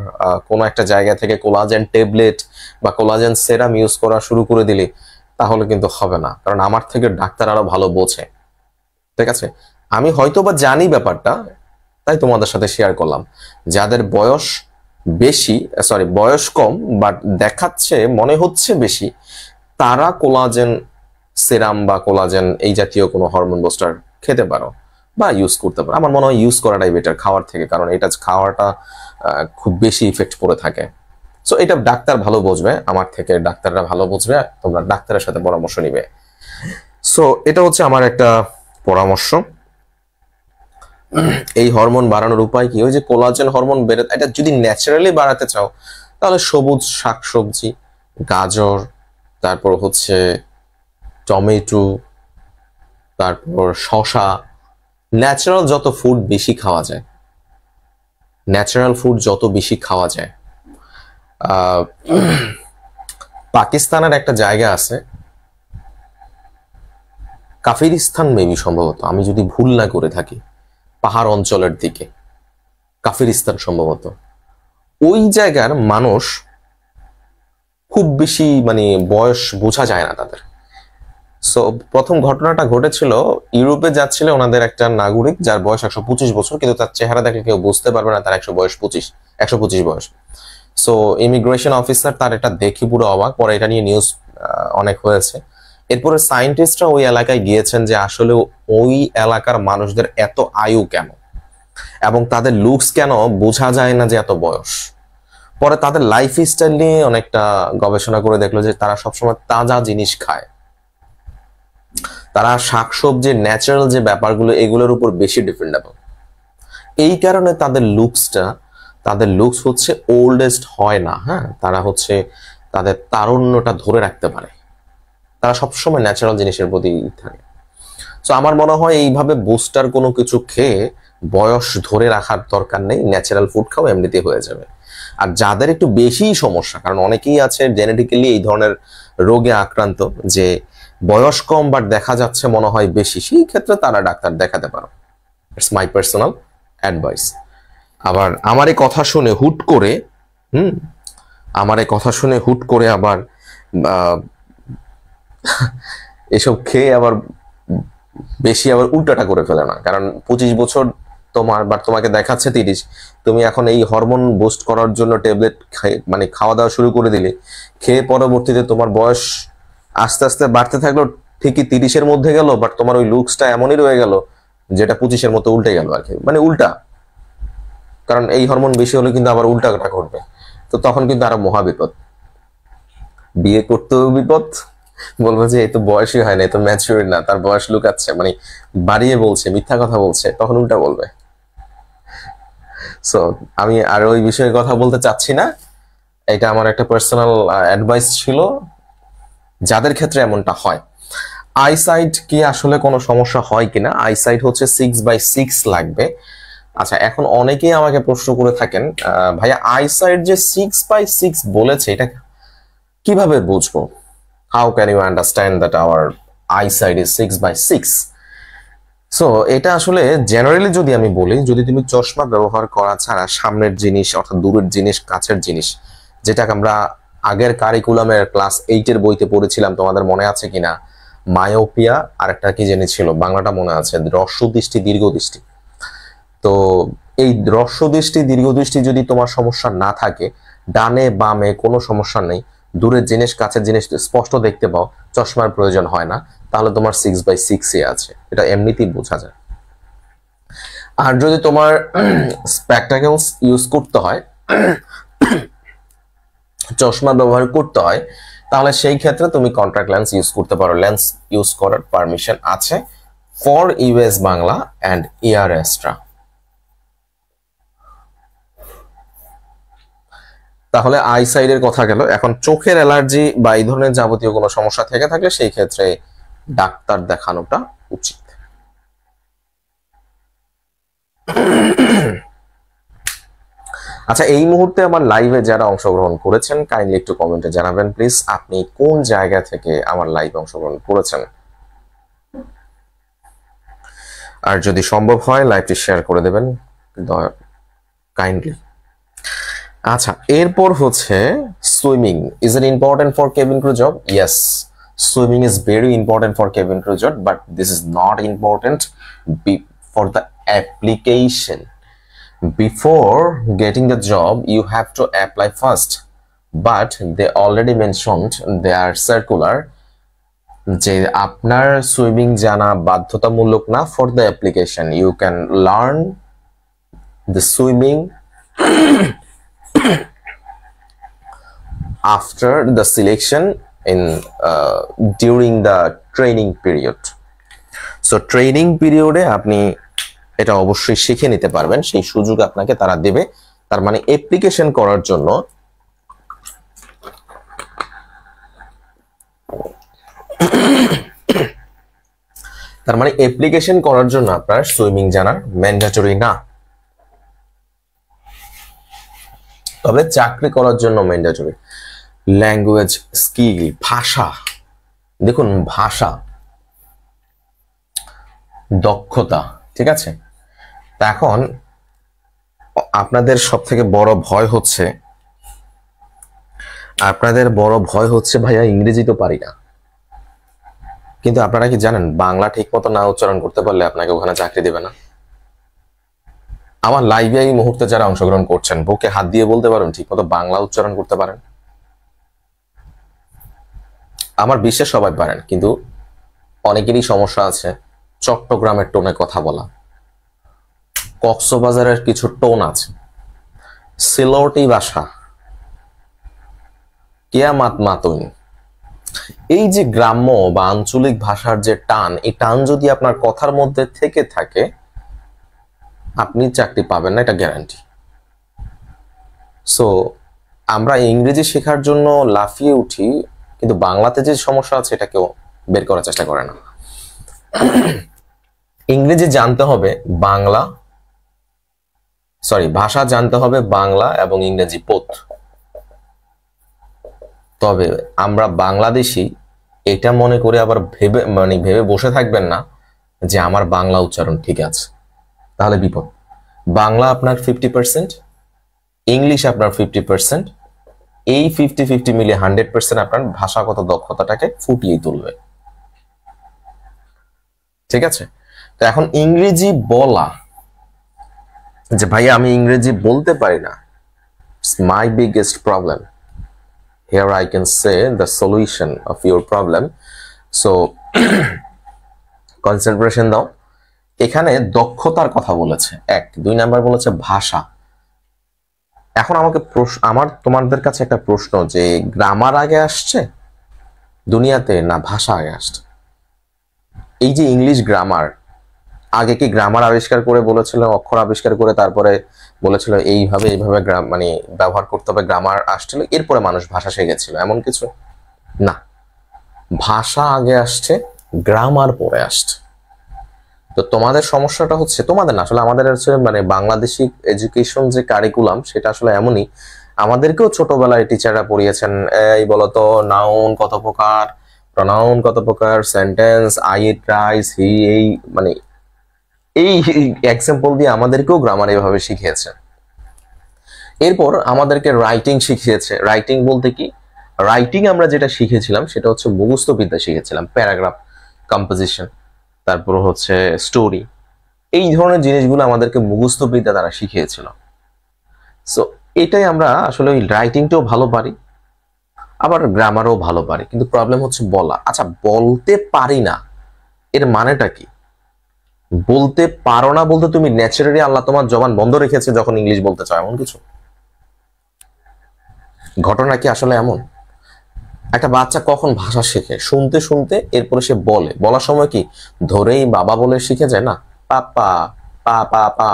কোনো একটা জায়গা থেকে কোলাজেন ট্যাবলেট বা কোলাজেন সেরাম ইউজ করা শুরু করে দিলে তাহলে কিন্তু হবে না, কারণ আমার থেকে ডাক্তার আরো ভালো বোঝে। ঠিক আছে, আমি হয়তো বা জানি ব্যাপারটা, তাই তোমাদের সাথে শেয়ার করলাম। যাদের বয়স কম বাট দেখাচ্ছে মনে হচ্ছে বেশি, তারা কোলাজেন সেরাম বা কোলাজেন এই জাতীয় কোনো হরমোন বুস্টার খেতে পারো বা ইউজ করতে পারো। আমার মনে হয় ইউজ করাটাই বেটার খাওয়ার থেকে, কারণ এটা খাওয়াটা খুব বেশি ইফেক্ট পড়ে থাকে। সো এটা ডাক্তার ভালো বুঝবে, আমার থেকে ডাক্তাররা ভালো বুঝবে, তোমরা ডাক্তারের সাথে পরামর্শ নিবে। সো এটা হচ্ছে আমার একটা পরামর্শ। এই হরমোন বাড়ানোর উপায় কি? ওই যে কোলাজেন হরমোন এটা যদি ন্যাচারালি বাড়াতে চাও, তাহলে সবুজ শাকসবজি, গাজর, তারপর হচ্ছে টমেটো, তারপর শসা, ন্যাচারাল যত ফুড বেশি খাওয়া যায়, পাকিস্তানের একটা জায়গা আছে, কাফিরিস্তান মেবি সম্ভবত, আমি যদি ভুল না করে থাকি, পাহাড় অঞ্চলের দিকে কাফিরিস্তান সম্ভবত। ওই জায়গার মানুষ খুব বেশি মানে বয়স বোঝা যায় না তাদের। সো প্রথম ঘটনাটা ঘটেছিল, ইউরোপে যাচ্ছিল ওনাদের একটা নাগরিক, যার বয়স 125 বছর, কিন্তু তার চেহারা দেখলে কেউ বুঝতে পারবে না তার 125 বয়স। সো ইমিগ্রেশন অফিসার তার এটা দেখে পুরো অবাক, পরে এটা নিয়ে নিউজ অনেক হয়েছে। এরপরে সায়েন্টিস্টরা ওই এলাকায় গিয়েছেন যে আসলে ওই এলাকার মানুষদের এত আয়ু কেন, এবং তাদের লুকস কেন বোঝা যায় না যে এত বয়স। পরে তাদের লাইফ স্টাইল নিয়ে অনেকটা গবেষণা করে দেখলো যে তারা সবসময় তাজা জিনিস খায়, তারা শাকসবজি, ন্যাচারাল যে ব্যাপারগুলো, এগুলোর উপর বেশি ডিপেন্ডেবল। এই কারণে তাদের লুকস হচ্ছে ওল্ডেস্ট হয় না, হ্যাঁ, তারা হচ্ছে তাদের তারুণ্যটা ধরে রাখতে পারে, তারা সবসময় ন্যাচারাল জিনিসের প্রতি থাকে। সো আমার মনে হয় এইভাবে বুস্টার কোনো কিছু খেয়ে বয়স ধরে রাখার দরকার নেই, ন্যাচারাল ফুড খাও, এমনিতে হয়ে যাবে। আর যাদের একটু বেশি সমস্যা, কারণ অনেকেই আছে জেনেটিক্যালি এই ধরনের রোগে আক্রান্ত, যে বয়স কম বাট দেখা যাচ্ছে মনে হয় বেশি, সেই ক্ষেত্রে তারা ডাক্তার দেখাতে পারো। It's my personal advice. আবার আমার এই কথা শুনে হুট করে আমার এই কথা শুনে হুট করে আবার এসব খেয়ে আবার বেশি আবার উল্টাটা করে ফেলে না, কারণ 25 বছর তোমার, বাট তোমাকে দেখাচ্ছে 30, তুমি এখন এই হরমোন বুস্ট করার জন্য ট্যাবলেট মানে খাওয়া দাওয়া শুরু করে দিলে, খেয়ে পরবর্তীতে তোমার বয়স আস্তে আস্তে বাড়তে থাকলো, ঠিকই 30-এর মধ্যে গেল, বাট তোমার ওই লুকসটা এমনই রয়ে গেল যেটা 25-এর মতো উল্টে গেল আর কি, মানে উল্টা। কারণ এই হরমোন বেশি হলে কিন্তু আবার উল্টাটা ঘটবে, তো তখন কিন্তু আরো মহা বিপদ। বিয়ে করতেও বিপদ, বলবো যে এই তো বয়সই হয় না, এই তো ম্যাচিউর না, তার বয়স লুকাচ্ছে, মানে বাড়িয়ে বলছে, মিথ্যা কথা বলছে, তখন উল্টা বলবে। সো আমি আর ওই বিষয়ে কথা বলতে চাচ্ছি না, এটা আমার একটা পার্সোনাল অ্যাডভাইস ছিল যাদের ক্ষেত্রে এমনটা হয়। আইসাইট কি আসলে কোনো সমস্যা হয় কিনা? আইসাইট হচ্ছে 6/6 লাগবে। আচ্ছা, এখন অনেকেই আমাকে প্রশ্ন করে থাকেন, ভাইয়া আইসাইট যে 6/6 বলেছে, এটা কিভাবে বুঝবো? How can you understand that our eyesight is 6/6? So এটা আসলে জেনারেলি যদি আমি বলি, যদি তুমি চশমা ব্যবহার করা ছাড়া সামনের জিনিস অর্থাৎ দূরের জিনিস, কাছের জিনিস, যেটাকে আমরা আগের কারিকুলামের ক্লাস 8-এর বইতে পড়েছিলাম, তোমাদের মনে আছে কিনা? মায়োপিয়া আর একটা কি জানি ছিল, বাংলাটা মনে আছে, হ্রস্ব দৃষ্টি দীর্ঘ দৃষ্টি। তো এই হ্রস্ব দৃষ্টি দীর্ঘ দৃষ্টি যদি তোমার সমস্যা না থাকে, ডানে বামে কোনো সমস্যা নেই, দূরের জিনিস কাছের জিনিস স্পষ্ট দেখতে পাও, চশমার প্রয়োজন হয় না, তাহলে তোমার 6/6-এ আছে, এটা এমনিতেই বোঝা যায়। আর যদি তোমার স্পেকটাকেলস ইউজ করতে হয়, চশমা ব্যবহার করতে হয়, তাহলে সেই ক্ষেত্রে তুমি কন্টাক্ট লেন্স ইউজ করতে পারো। লেন্স ইউজ করার পারমিশন আছে for US Bangla and air extra. তাহলে আইসাইডের কথা গেল। এখন চোখের অ্যালার্জি বা এই ধরনের যাবতীয় কোনো সমস্যা থেকে থাকলে সেই ক্ষেত্রে ডাক্তার দেখানোটা উচিত। আচ্ছা, এই মুহূর্তে আমার লাইভে যারা অংশগ্রহণ করেছেন কাইন্ডলি একটু কমেন্টে জানাবেন প্লিজ, আপনি কোন জায়গা থেকে আমার লাইভে অংশগ্রহণ করেছেন, আর যদি সম্ভব হয় লাইভটি শেয়ার করে দেবেন কাইন্ডলি। আচ্ছা, এরপর হচ্ছে swimming is an important for cabin crew job? Yes, swimming is very important for cabin crew job, but this is not important for the application. Before getting the job you have to apply first, but they already mentioned their circular যে আপনার swimming জানা বাধ্যতামূলক না for the application. You can learn the swimming after the selection in during the training period. So training period এ আপনি এটা অবশ্যই শিখে নিতে পারবেন, সেই সুযোগ আপনাকে তারা দেবে। তার মানে অ্যাপ্লিকেশন করার জন্য আপনার সুইমিং জানা ম্যান্ডেটরি না, তবে চাকরি করার জন্য ম্যান্ডেটরি। ল্যাঙ্গুয়েজ স্কিল, ভাষা, দেখুন ভাষা দক্ষতা, ঠিক আছে। তা এখন আপনাদের সব থেকে বড় ভয় হচ্ছে ভাইয়া ইংরেজি তো পারি না, কিন্তু আপনারা কি জানেন বাংলা ঠিক মতো না উচ্চারণ করতে পারলে আপনাকে ওখানে চাকরি দেবে না। আমার লাইভে এই মুহূর্তে যারা অংশগ্রহণ করছেন বুকে হাত দিয়ে বলতে পারেন ঠিক মতো বাংলা উচ্চারণ করতে পারেন? আমার বিশ্বাস সবাই পারেন, কিন্তু অনেকেরই সমস্যা আছে চট্টগ্রামের টোনে কথা বলা, কক্সবাজারের কিছু টোন আছে, সিলেটি ভাষা, কিয়ামাত মাতুন, এই যে গ্রাম্য বা আঞ্চলিক ভাষার যে টান, এই টান যদি আপনার কথার মধ্যে থেকে থাকে আপনি চাকরি পাবেন না, এটা গ্যারান্টি। সো আমরা ইংরেজি শেখার জন্য লাফিয়ে উঠি, কিন্তু বাংলাতে যে সমস্যা আছে এটা কেউ বের করার চেষ্টা করে না। ইংরেজি জানতে হবে ভাষা জানতে হবে বাংলা এবং ইংরেজি বোথ। তবে আমরা বাংলাদেশি এটা মনে করে আবার ভেবে বসে থাকবেন না যে আমার বাংলা উচ্চারণ ঠিক আছে, তাহলে বিপদ। বাংলা আপনার 50%, ইংলিশ আপনার 50%, এই 50-50 মিলিয়ে 100% আপনার ভাষাগত দক্ষতাটাকে ফুটিয়ে তুলবে। ঠিক আছে? তো এখন ইংরেজি বলা, যে ভাই আমি ইংরেজি বলতে পারি না, it's my biggest problem. Here I can say the solution of your problem. So concentration দাও। এখানে দক্ষতার কথা বলেছে, 1 2 নাম্বার বলেছে ভাষা। এখন আমার তোমাদের কাছে একটা প্রশ্ন, যে গ্রামার আগে আসছে দুনিয়াতে না ভাষা আগে আসছে? এই যে ইংলিশ গ্রামার, আগে কি গ্রামার আবিষ্কার করে বলেছিল, অক্ষর আবিষ্কার করে তারপরে বলেছিল এইভাবে ব্যবহার করতে হবে, গ্রামার আসছিল, এরপরে মানুষ ভাষা শিখেছিল, এমন কিছু না। ভাষা আগে আসছে, গ্রামার পরে আসছে। তো তোমাদের সমস্যাটা হচ্ছে, তোমাদের না আসলে আমাদের হচ্ছে বাংলাদেশি এডুকেশন যে কারিকুলাম সেটা আসলে এমনই, আমাদেরকেও ছোটবেলায় টিচাররা পড়িয়েছেন এই বলতো নাউন কত প্রকার, প্রনাউন কত প্রকার, সেন্টেন্স, আই ইট রাইস, হি, এই এক্সাম্পল দিয়ে আমাদেরকেও গ্রামার এভাবে শিখিয়েছে। এরপর আমাদেরকে রাইটিং শিখিয়েছে। রাইটিং বলতে কি, রাইটিং আমরা যেটা শিখেছিলাম সেটা হচ্ছে মুখস্থ বিদ্যা শিখেছিলাম, প্যারাগ্রাফ, কম্পোজিশন, তারপর হচ্ছে স্টোরি, এই ধরনের জিনিসগুলো আমাদেরকে মুখস্থ বিদ্যা দ্বারা শিখিয়েছিল। সো এটাই আমরা আসলে ওই রাইটিংটাও ভালো পারি, আবার গ্রামারও ভালো পারি, কিন্তু প্রবলেম হচ্ছে বলা। আচ্ছা, বলতে পারি না এর মানেটা কি? বলতে পারো না বলতে তুমি ন্যাচারালি আল্লাহ তোমার জবান বন্ধ রেখেছে যখন ইংলিশ বলতে চাও, এমন কিছু ঘটনা কি আসলে এমন? একটা বাচ্চা কখন ভাষা শেখে? শুনতে শুনতে, এরপরে সে বলে, বলার সময় কি ধরেই বাবা বলে শিখে যায় না, পাপা, পা পা পা,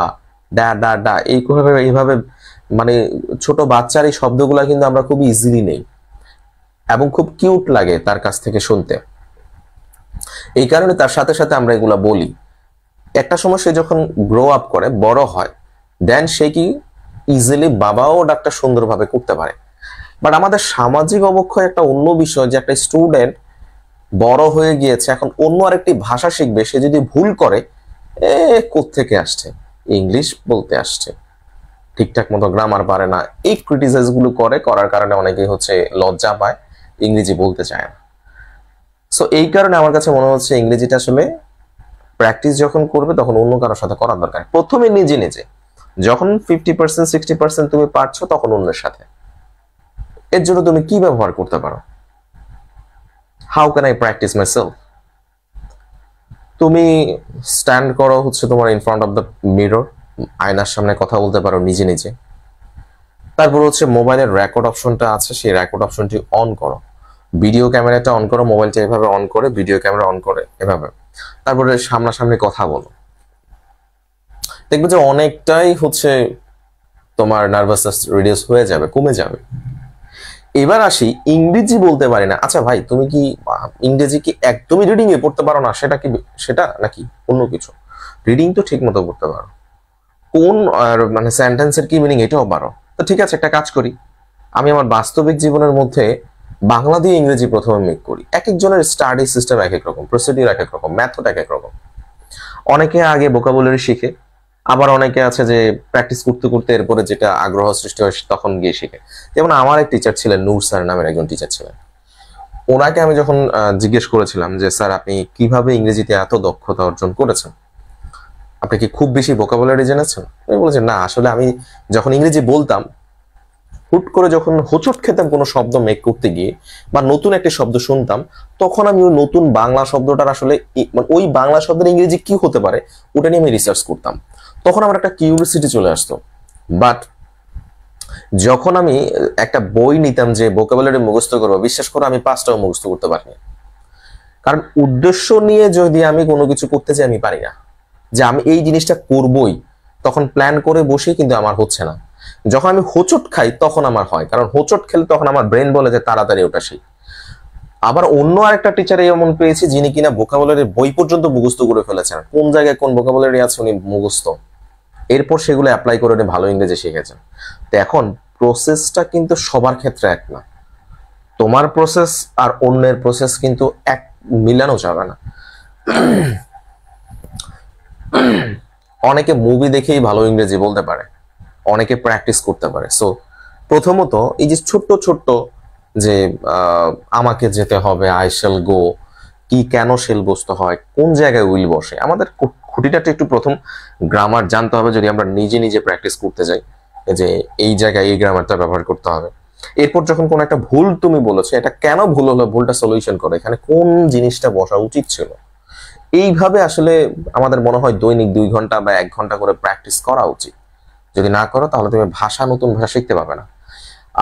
ডা ডা ডা, এইভাবে ছোট বাচ্চার এই শব্দগুলা কিন্তু আমরা খুব ইজিলি নেই এবং খুব কিউট লাগে তার কাছ থেকে শুনতে। এই কারণে তার সাথে সাথে আমরা এগুলা বলি। একটা সময় সে যখন গ্রো আপ করে, বড় হয়, দেন সে কি ইজিলি বাবাও ডাকটা সুন্দরভাবে করতে পারে। বাট আমাদের সামাজিক অবক্ষয় একটা অন্য বিষয়, যে একটা স্টুডেন্ট বড় হয়ে গিয়েছে, এখন অন্য আরেকটি ভাষা শিখবে, সে যদি ভুল করে, কোত্থেকে আসছে, ইংলিশ বলতে আসছে, ঠিকঠাক মতো গ্রামার পারে না, এই ক্রিটিসাইজ গুলো করার কারণে অনেকেই হচ্ছে লজ্জা পায়, ইংরেজি বলতে চায় না। সো এই কারণে আমার কাছে মনে হচ্ছে ইংরেজিটা আসলে প্র্যাকটিস যখন করবে তখন অন্য কারোর সাথে করার দরকার। প্রথমে নিজে নিজে, যখন 50% 60% তুমি পারছো, তখন অন্যের সাথে। এর জন্য তুমি কি ব্যবহার করতে পারো? How can I practice my self? তুমি স্ট্যান্ড করো হচ্ছে তোমার in front of the mirror, আয়নার সামনে কথা বলতে পারো নিজে নিজে। তারপর হচ্ছে মোবাইলের রেকর্ড অপশনটা আছে, সেই রেকর্ড অপশনটি অন করো, ভিডিও ক্যামেরাটা অন করো, মোবাইলটা এভাবে অন করে, ভিডিও ক্যামেরা অন করে এভাবে, তারপরে সামনাসামনি কথা বলো। দেখবে যে অনেকটাই হচ্ছে তোমার নার্ভাসনেস রিডিউস হয়ে যাবে, কমে যাবে। এবার আসি, ইংরেজি বলতে পারি না। আচ্ছা ভাই, তুমি কি ইংরেজি কি একদমই রিডিং এ পড়তে পারো না? সেটা নাকি অন্য কিছু? রিডিং তো ঠিক মতো পড়তে পারো, কোন সেন্টেন্সের কি মিনিং এটাও পারো। তো ঠিক আছে, একটা কাজ করি, আমি আমার বাস্তবিক জীবনের মধ্যে বাংলা দিয়ে ইংরেজি প্রথমে মেক করি। এক একজনের স্টাডি সিস্টেম এক এক রকম, প্রসিডিউর এক এক রকম, মেথড এক এক রকম। অনেকে আগে ভোকাবুলারি শিখে, আবার অনেকে আছে যে প্র্যাকটিস করতে করতে এরপরে যেটা আগ্রহ সৃষ্টি হয় তখন গিয়ে শিখে। যেমন আমার এক টিচার ছিলেন, নূর স্যার নামের একজন টিচার ছিলেন। ওনাকে আমি যখন জিজ্ঞেস করেছিলাম যে স্যার আপনি কিভাবে ইংরেজিতে এত দক্ষতা অর্জন করেছেন, আপনি কি খুব বেশি ভোকাবুলারি জেনেছেন? উনি বলেছেন না, আসলে আমি যখন ইংরেজি বলতাম, হুট করে যখন হোঁচট খেতাম কোনো শব্দ মেক করতে গিয়ে, বা নতুন একটা শব্দ শুনতাম, তখন আমি ওই নতুন বাংলা শব্দটার আসলে ওই বাংলা শব্দের ইংরেজি কি হতে পারে ওটা নিয়ে আমি রিসার্চ করতাম। তখন আমার একটা কিউরিওসিটি চলে আসতো। বাট যখন আমি একটা বই নিতাম যে ভোকাবুলারি মুখস্থ করবো, বিশ্বাস করো আমি 5টাও মুখস্থ করতে পারিনি। কারণ উদ্দেশ্য নিয়ে যদি আমি কোনো কিছু করতে চাই, আমি পারি না যে আমি এই জিনিসটা করবই, তখন প্ল্যান করে বসে কিন্তু আমার হচ্ছে না। যখন আমি হোঁচট খাই তখন আমার হয়, কারণ হোঁচট খেলে তখন আমার ব্রেন বলে যে তাড়াতাড়ি ওটা শিখ। আবার অন্য আরেকটা টিচার এমন পেয়েছি যিনি কিনা ভোকাবুলারির বই পর্যন্ত মুখস্থ করে ফেলেছেন, কোন জায়গায় কোন ভোকাবুলারি আছে উনি মুখস্থ, এরপর সেগুলো অ্যাপ্লাই করে উনি ভালো ইংরেজি শিখেছেন। তো এখন প্রসেসটা কিন্তু সবার ক্ষেত্রে এক না। তোমার প্রসেস আর অন্যের প্রসেস কিন্তু এক মিলানো যাবে না। অনেকে মুভি দেখেই ভালো ইংরেজি বলতে পারে, অনেকে প্র্যাকটিস করতে পারে। সো প্রথমত এই যে ছোট্ট ছোট্ট যে আমাকে যেতে হবে, আই শ্যাল গো, কি কেন শেল বসতে হয়, কোন জায়গায় উইল বসে, আমাদের খুঁটিটাতে একটু প্রথম গ্রামার জানতে হবে যদি আমরা নিজে নিজে প্র্যাকটিস করতে যাই, যে এই জায়গায় এই গ্রামারটা ব্যবহার করতে হবে। এরপর যখন কোনো একটা ভুল তুমি বলেছো, এটা কেন ভুল হলো, ভুলটা সলিউশন করো, এখানে কোন জিনিসটা বসা উচিত ছিল, এইভাবে আসলে আমাদের মনে হয় দৈনিক 2 ঘন্টা বা 1 ঘন্টা করে প্র্যাকটিস করা উচিত। যদি না করো তাহলে তুমি নতুন ভাষা শিখতে পারবে না।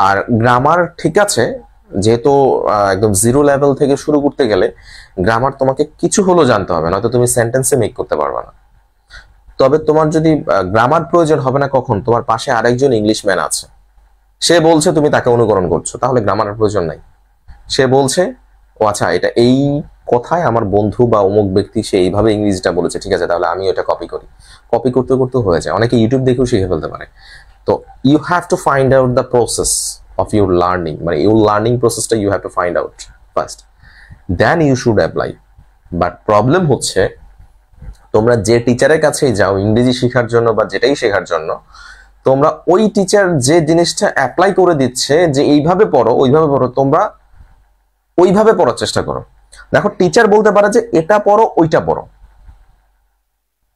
আর গ্রামার ঠিক আছে, যেহেতু একদম জিরো লেভেল থেকে শুরু করতে গেলে গ্রামার তোমাকে কিছু হলেও জানতে হবে, নয়তো তুমি সেন্টেন্সে মেক করতে পারবে না। তবে তোমার যদি গ্রামার প্রয়োজন হবে না কখন, তোমার পাশে আরেকজন ইংলিশম্যান আছে, সে বলছে তুমি তাকে অনুকরণ করছো, তাহলে গ্রামারের প্রয়োজন নাই। সে বলছে ও আচ্ছা এটা এই কথায় আমার বন্ধু বা অমুক ব্যক্তি সে এইভাবে ইংরেজিটা বলেছে, ঠিক আছে তাহলে আমি ওটা কপি করি। কপি করতে করতে হয়ে যায়, অনেকে ইউটিউব দেখেও শিখে ফেলতে পারে। তো you have to find out the process of your learning, মানে ইউর লার্নিং প্রসেসটা you have to find out first, then you should apply. But problem হচ্ছে তোমরা যে টিচারের কাছেই যাও ইংরেজি শেখার জন্য বা যেটাই শেখার জন্য, তোমরা ওই টিচার যে জিনিসটা অ্যাপ্লাই করে দিচ্ছে যে এইভাবে পড়ো ওইভাবে পড়ো, তোমরা ওইভাবে পড়ার চেষ্টা করো। দেখো টিচার বলতে পারে যে এটা পড়ো ওইটা পড়ো,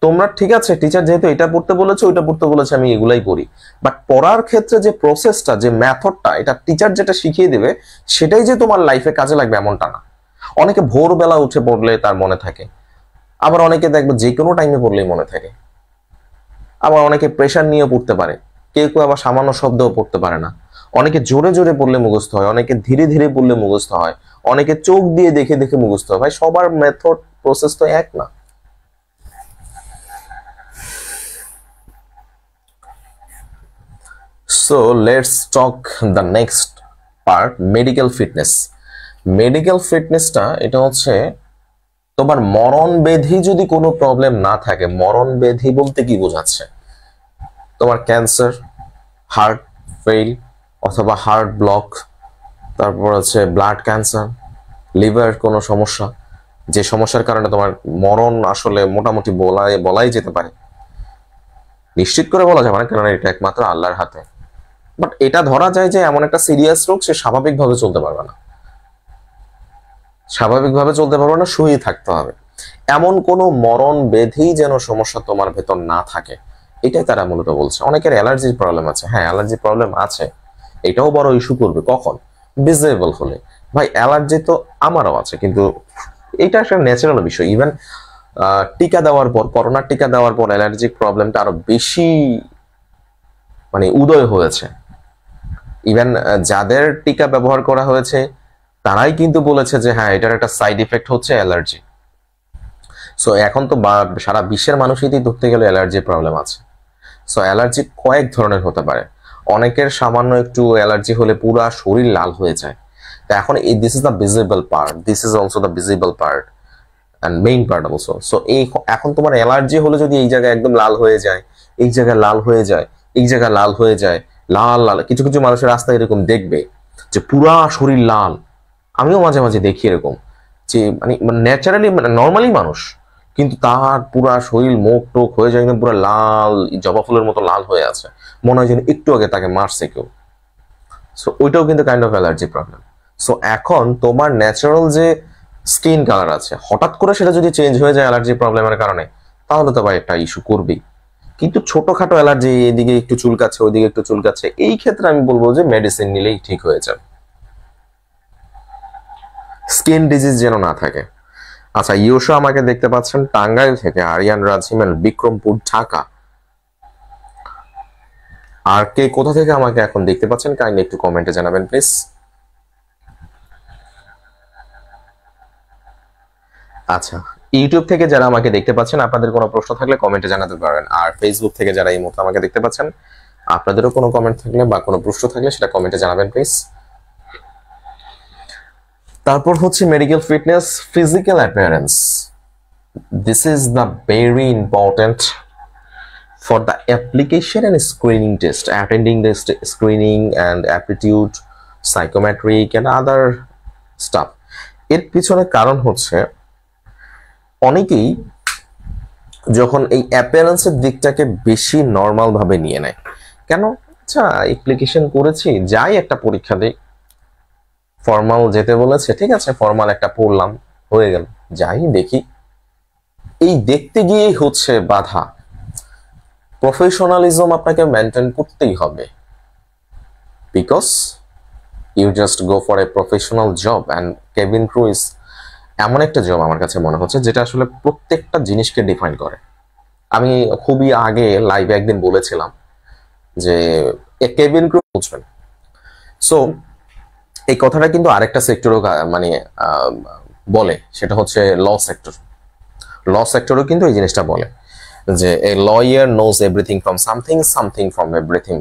তোমরা ঠিক আছে টিচার যেহেতু এটা পড়তে বলেছে ওইটা পড়তে বলেছে আমি এগুলাই করি, বাট পড়ার ক্ষেত্রে যে প্রসেসটা যে মেথডটা এটা টিচার যেটা শিখিয়ে দেবে সেটাই যে তোমার লাইফে কাজে লাগবে এমনটা না। অনেকে ভোরবেলা উঠে পড়লে তার মনে থাকে, আবার অনেকে দেখবে যে কোনো টাইমে পড়লেই মনে থাকে, আবার অনেকে প্রেশার নিয়ে পড়তে পারে, কেউ কেউ আবার সামান্য শব্দও পড়তে পারে না, অনেকে জোরে জোরে পড়লে মুখস্থ হয়, অনেকে ধীরে ধীরে পড়লে মুখস্থ হয়, অনেকে চোখ দিয়ে দেখে দেখে মুখস্থ হয়। ভাই সবার মেথড প্রসেস তো এক না। So let's talk the next part, medical fitness. Medical ফিটনেসটা এটা হচ্ছে তোমার মরণ ব্যাধি যদি কোনো প্রবলেম না থাকে, মরণ ব্যাধি বলতে কি বোঝাচ্ছে, তোমার ক্যান্সার, হার্ট ফেল অথবা হার্ট ব্লক, তারপর হচ্ছে ব্লাড ক্যান্সার, লিভার কোনো সমস্যা, যে সমস্যার কারণে তোমার মরণ আসলে মোটামুটি বলাই যেতে পারে, নিশ্চিত করে বলা যাবে না কারণ এটা একমাত্র আল্লাহর হাতে, বাট এটা ধরা যায় যে এমন একটা সিরিয়াস রোগ সে স্বাভাবিকভাবে চলতে পারবে না, স্বাভাবিকভাবে চলতে পারবে না, শুয়ে থাকতে হবে, এমন কোনো মরণ ব্যাধি যেন সমস্যা তোমার ভেতর না থাকে, এটাই তারা মূলত বলছে। অনেকের অ্যালার্জির প্রবলেম আছে, হ্যাঁ অ্যালার্জির প্রবলেম আছে, এটাও বড় ইস্যু করবে কখন, ডিজেবল হলে। ভাই অ্যালার্জি তো আমারও আছে, কিন্তু এটা একটা ন্যাচারাল বিষয়। ইভেন টিকা দেওয়ার পর, করোনার টিকা দেওয়ার পর অ্যালার্জিক প্রবলেমটা আরো বেশি মানে উদয় হয়েছে। ইভেন যাদের টিকা ব্যবহার করা হয়েছে তারাই কিন্তু বলেছে যে হ্যাঁ এটার একটা সাইড ইফেক্ট হচ্ছে অ্যালার্জি। সো এখন তো সারা বিশ্বের মানুষই ধরতে গেলে অ্যালার্জির প্রবলেম আছে। সো অ্যালার্জি কয়েক ধরনের হতে পারে, অনেকের সামান্য একটু অ্যালার্জি হলে পুরো শরীর লাল হয়ে যায়। তো এখন this is the visible part, this is also the visible part and main part also. So এই এখন তোমার অ্যালার্জি হলে যদি এই জায়গায় একদম লাল হয়ে যায়, এই জায়গায় লাল হয়ে যায়, এই জায়গায় লাল হয়ে যায়, লাল লাল, কিছু কিছু মানুষের রাস্তায় এরকম দেখবে যে পুরা শরীর লাল, আমিও মাঝে মাঝে দেখি এরকম, যে মানে ন্যাচারালি মানে নর্মালি মানুষ, কিন্তু তার পুরা শরীর মুখ টোক হয়ে যায় একদম পুরো লাল, জবা ফুলের মতো লাল হয়ে আছে, মনে হয় যেন একটু আগে তাকে মারছে কেউ। সো ওইটাও কিন্তু kind of allergy problem. So এখন তোমার ন্যাচারাল যে স্কিন কালার আছে হঠাৎ করে সেটা যদি চেঞ্জ হয়ে যায় অ্যালার্জি প্রবলেমের কারণে, তাহলে তো ভাই একটা ইস্যু করবেই। কিন্তু ছোটখাটো অ্যালার্জি, এদিকে একটু চুলকাচ্ছে ওইদিকে একটু চুলকাচ্ছে, এই ক্ষেত্রে আমি বলবো যে মেডিসিন নিলেই ঠিক হয়ে যাবে, স্কিন ডিজিজ যেন না থাকে। আচ্ছা ইউশো আমাকে দেখতে পাচ্ছেন টাঙ্গাইল থেকে, আরিয়ান রাজিমেল বিক্রমপুর ঢাকা। আর কে কোথা থেকে আমাকে এখন দেখতে পাচ্ছেন কাইন্ডলি একটু কমেন্টে জানাবেন প্লিজ। আচ্ছা ইউটিউব থেকে যারা আমাকে দেখতে পাচ্ছেন আপনাদের কোনো প্রশ্ন থাকলে কমেন্টে জানাতে পারেন, আর ফেসবুক থেকে যারা এই মুহূর্তে আমাকে দেখতে পাচ্ছেন আপনাদেরও কোনো কমেন্ট থাকলে বা কোনো প্রশ্ন থাকলে সেটা কমেন্টে জানাবেন প্লিজ। তারপর হচ্ছে medical fitness, physical appearance, this is the very important for the application and screening test, attending the screening and aptitude psychometric and other stuff. এর পিছনে কারণ হচ্ছে অনেকেই যখন এই অ্যাপিয়ারেন্সের দিকটাকে বেশি নর্মাল ভাবে নিয়ে নেয়। কেন? আচ্ছা, অ্যাপ্লিকেশন করেছি, যাই একটা পরীক্ষা দিই, ফর্মাল যেতে বলেছে, ঠিক আছে ফর্মাল একটা পড়লাম, হয়ে গেল, যাই দেখি। এই দেখতে গিয়েই হচ্ছে বাধা। প্রফেশনালিজম আপনাকে মেনটেন করতেই হবে, because you just go for a professional job, and cabin crew is এমন একটা জব আমার কাছে মনে হচ্ছে যেটা আসলে প্রত্যেকটা জিনিসকে ডিফাইন করে। আমি খুবই আগে লাইভে একদিন বলেছিলাম যে কেবিন ক্রু বুঝবেন। সো এই কথাটা কিন্তু আরেকটা সেক্টরও মানে বলে, সেটা হচ্ছে ল সেক্টর। ল সেক্টরও কিন্তু এই জিনিসটা বলে যে a lawyer nose everything from something, something from everything.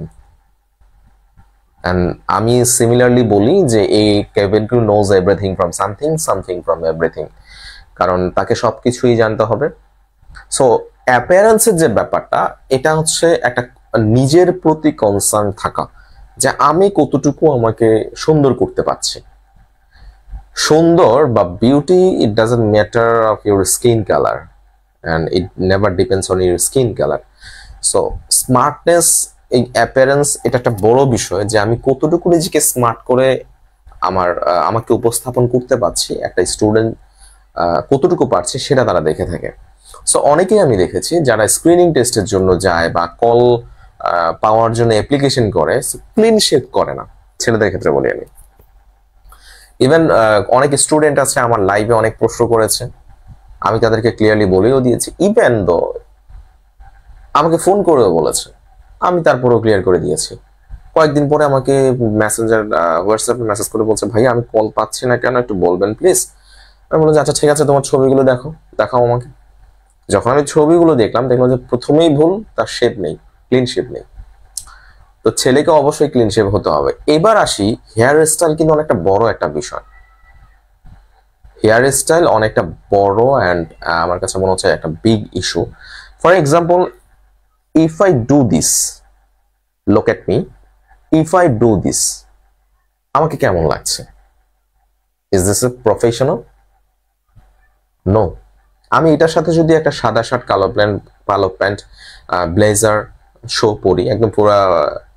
আমি সিমিলারলি বলি যে এই cabin crew nose everything from something, something from everything, কারণ তাকে সবকিছুই জানতে হবে। সো অ্যাপিয়ারেন্সের যে ব্যাপারটা, এটা হচ্ছে একটা নিজের প্রতি কনসার্ন থাকা, যে আমি কতটুকু আমাকে সুন্দর করতে পারছি। সুন্দর বা beauty, it doesn't matter of your skin colour, and it never depends on your skin colour. So smartness, এই অ্যাপিয়ারেন্স, এটা একটা বড় বিষয় যে আমি কতটুকু নিজেকে স্মার্ট করে আমাকে উপস্থাপন করতে পারছি, একটা স্টুডেন্ট কতটুকু পারছে সেটা তারা দেখে থাকে। সো অনেকেই আমি দেখেছি যারা স্ক্রিনিং টেস্টের জন্য যায় বা কল পাওয়ার জন্য অ্যাপ্লিকেশন করে, ক্লিন শেপ করে না, ছেলেদের ক্ষেত্রে বলি আমি। ইভেন অনেক স্টুডেন্ট আছে আমার লাইভে অনেক প্রশ্ন করেছে, আমি তাদেরকে ক্লিয়ারলি বলেও দিয়েছি, ইভেন দো আমাকে ফোন করেও বলেছে, আমি তারপরেও ক্লিয়ার করে দিয়েছি। কয়েকদিন পরে আমাকে মেসেঞ্জার হোয়াটসঅ্যাপে মেসেজ করে বলছে, ভাই আমি কল পাচ্ছি না কেন, একটু বলবেন প্লিজ। আমি বললাম আচ্ছা ঠিক আছে, তোমার ছবিগুলো দেখাও আমাকে। যখন আমি ছবিগুলো দেখলাম যে প্রথমেই ভুল, তার শেপ নেই, ক্লিন শেপ নেই। তো ছেলেকে অবশ্যই ক্লিন শেপ হতে হবে। এবার আসি, হেয়ার স্টাইল কিন্তু অনেকটা বড় একটা বিষয়। হেয়ার স্টাইল অনেকটা বড় অ্যান্ড আমার কাছে মনে হচ্ছে একটা big issue. For example, if I do this, look at me, if I do this, আমাকে কেমন লাগছে? Is this a professional? No. আমি এটার সাথে যদি একটা সাদা শার্ট, কালো প্যান্ট, ব্লেজার শো পরি, একদম পুরো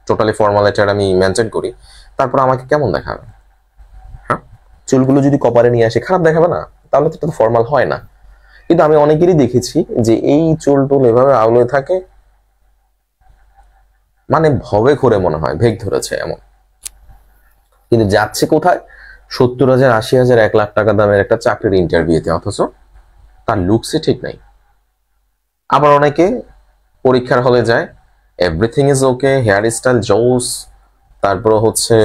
টোটালি ফর্মালিটি আমি মেনটেন করি, তারপর আমাকে কেমন দেখাবে? হ্যাঁ, চুলগুলো যদি কপারে নিয়ে আসি, খারাপ দেখাবে না? তাহলে তো এটা ফর্মাল হয় না। কিন্তু আমি অনেকেরই দেখেছি যে এই চুল টুল এভাবে আউলে থাকে, মানে ভবে করে মনে হয় ভেগ ধরেছে এমন। কিন্তু যাচ্ছে কোথায়? 70,000, 80,000, 1 লাখ টাকা দামের একটা চাকরির ইন্টারভিউতে, অথচ তার লুকসই ঠিক নাই। আবার অনেকে পরীক্ষার হলে যায়, everything is okay, hair style জোস, তারপর হচ্ছে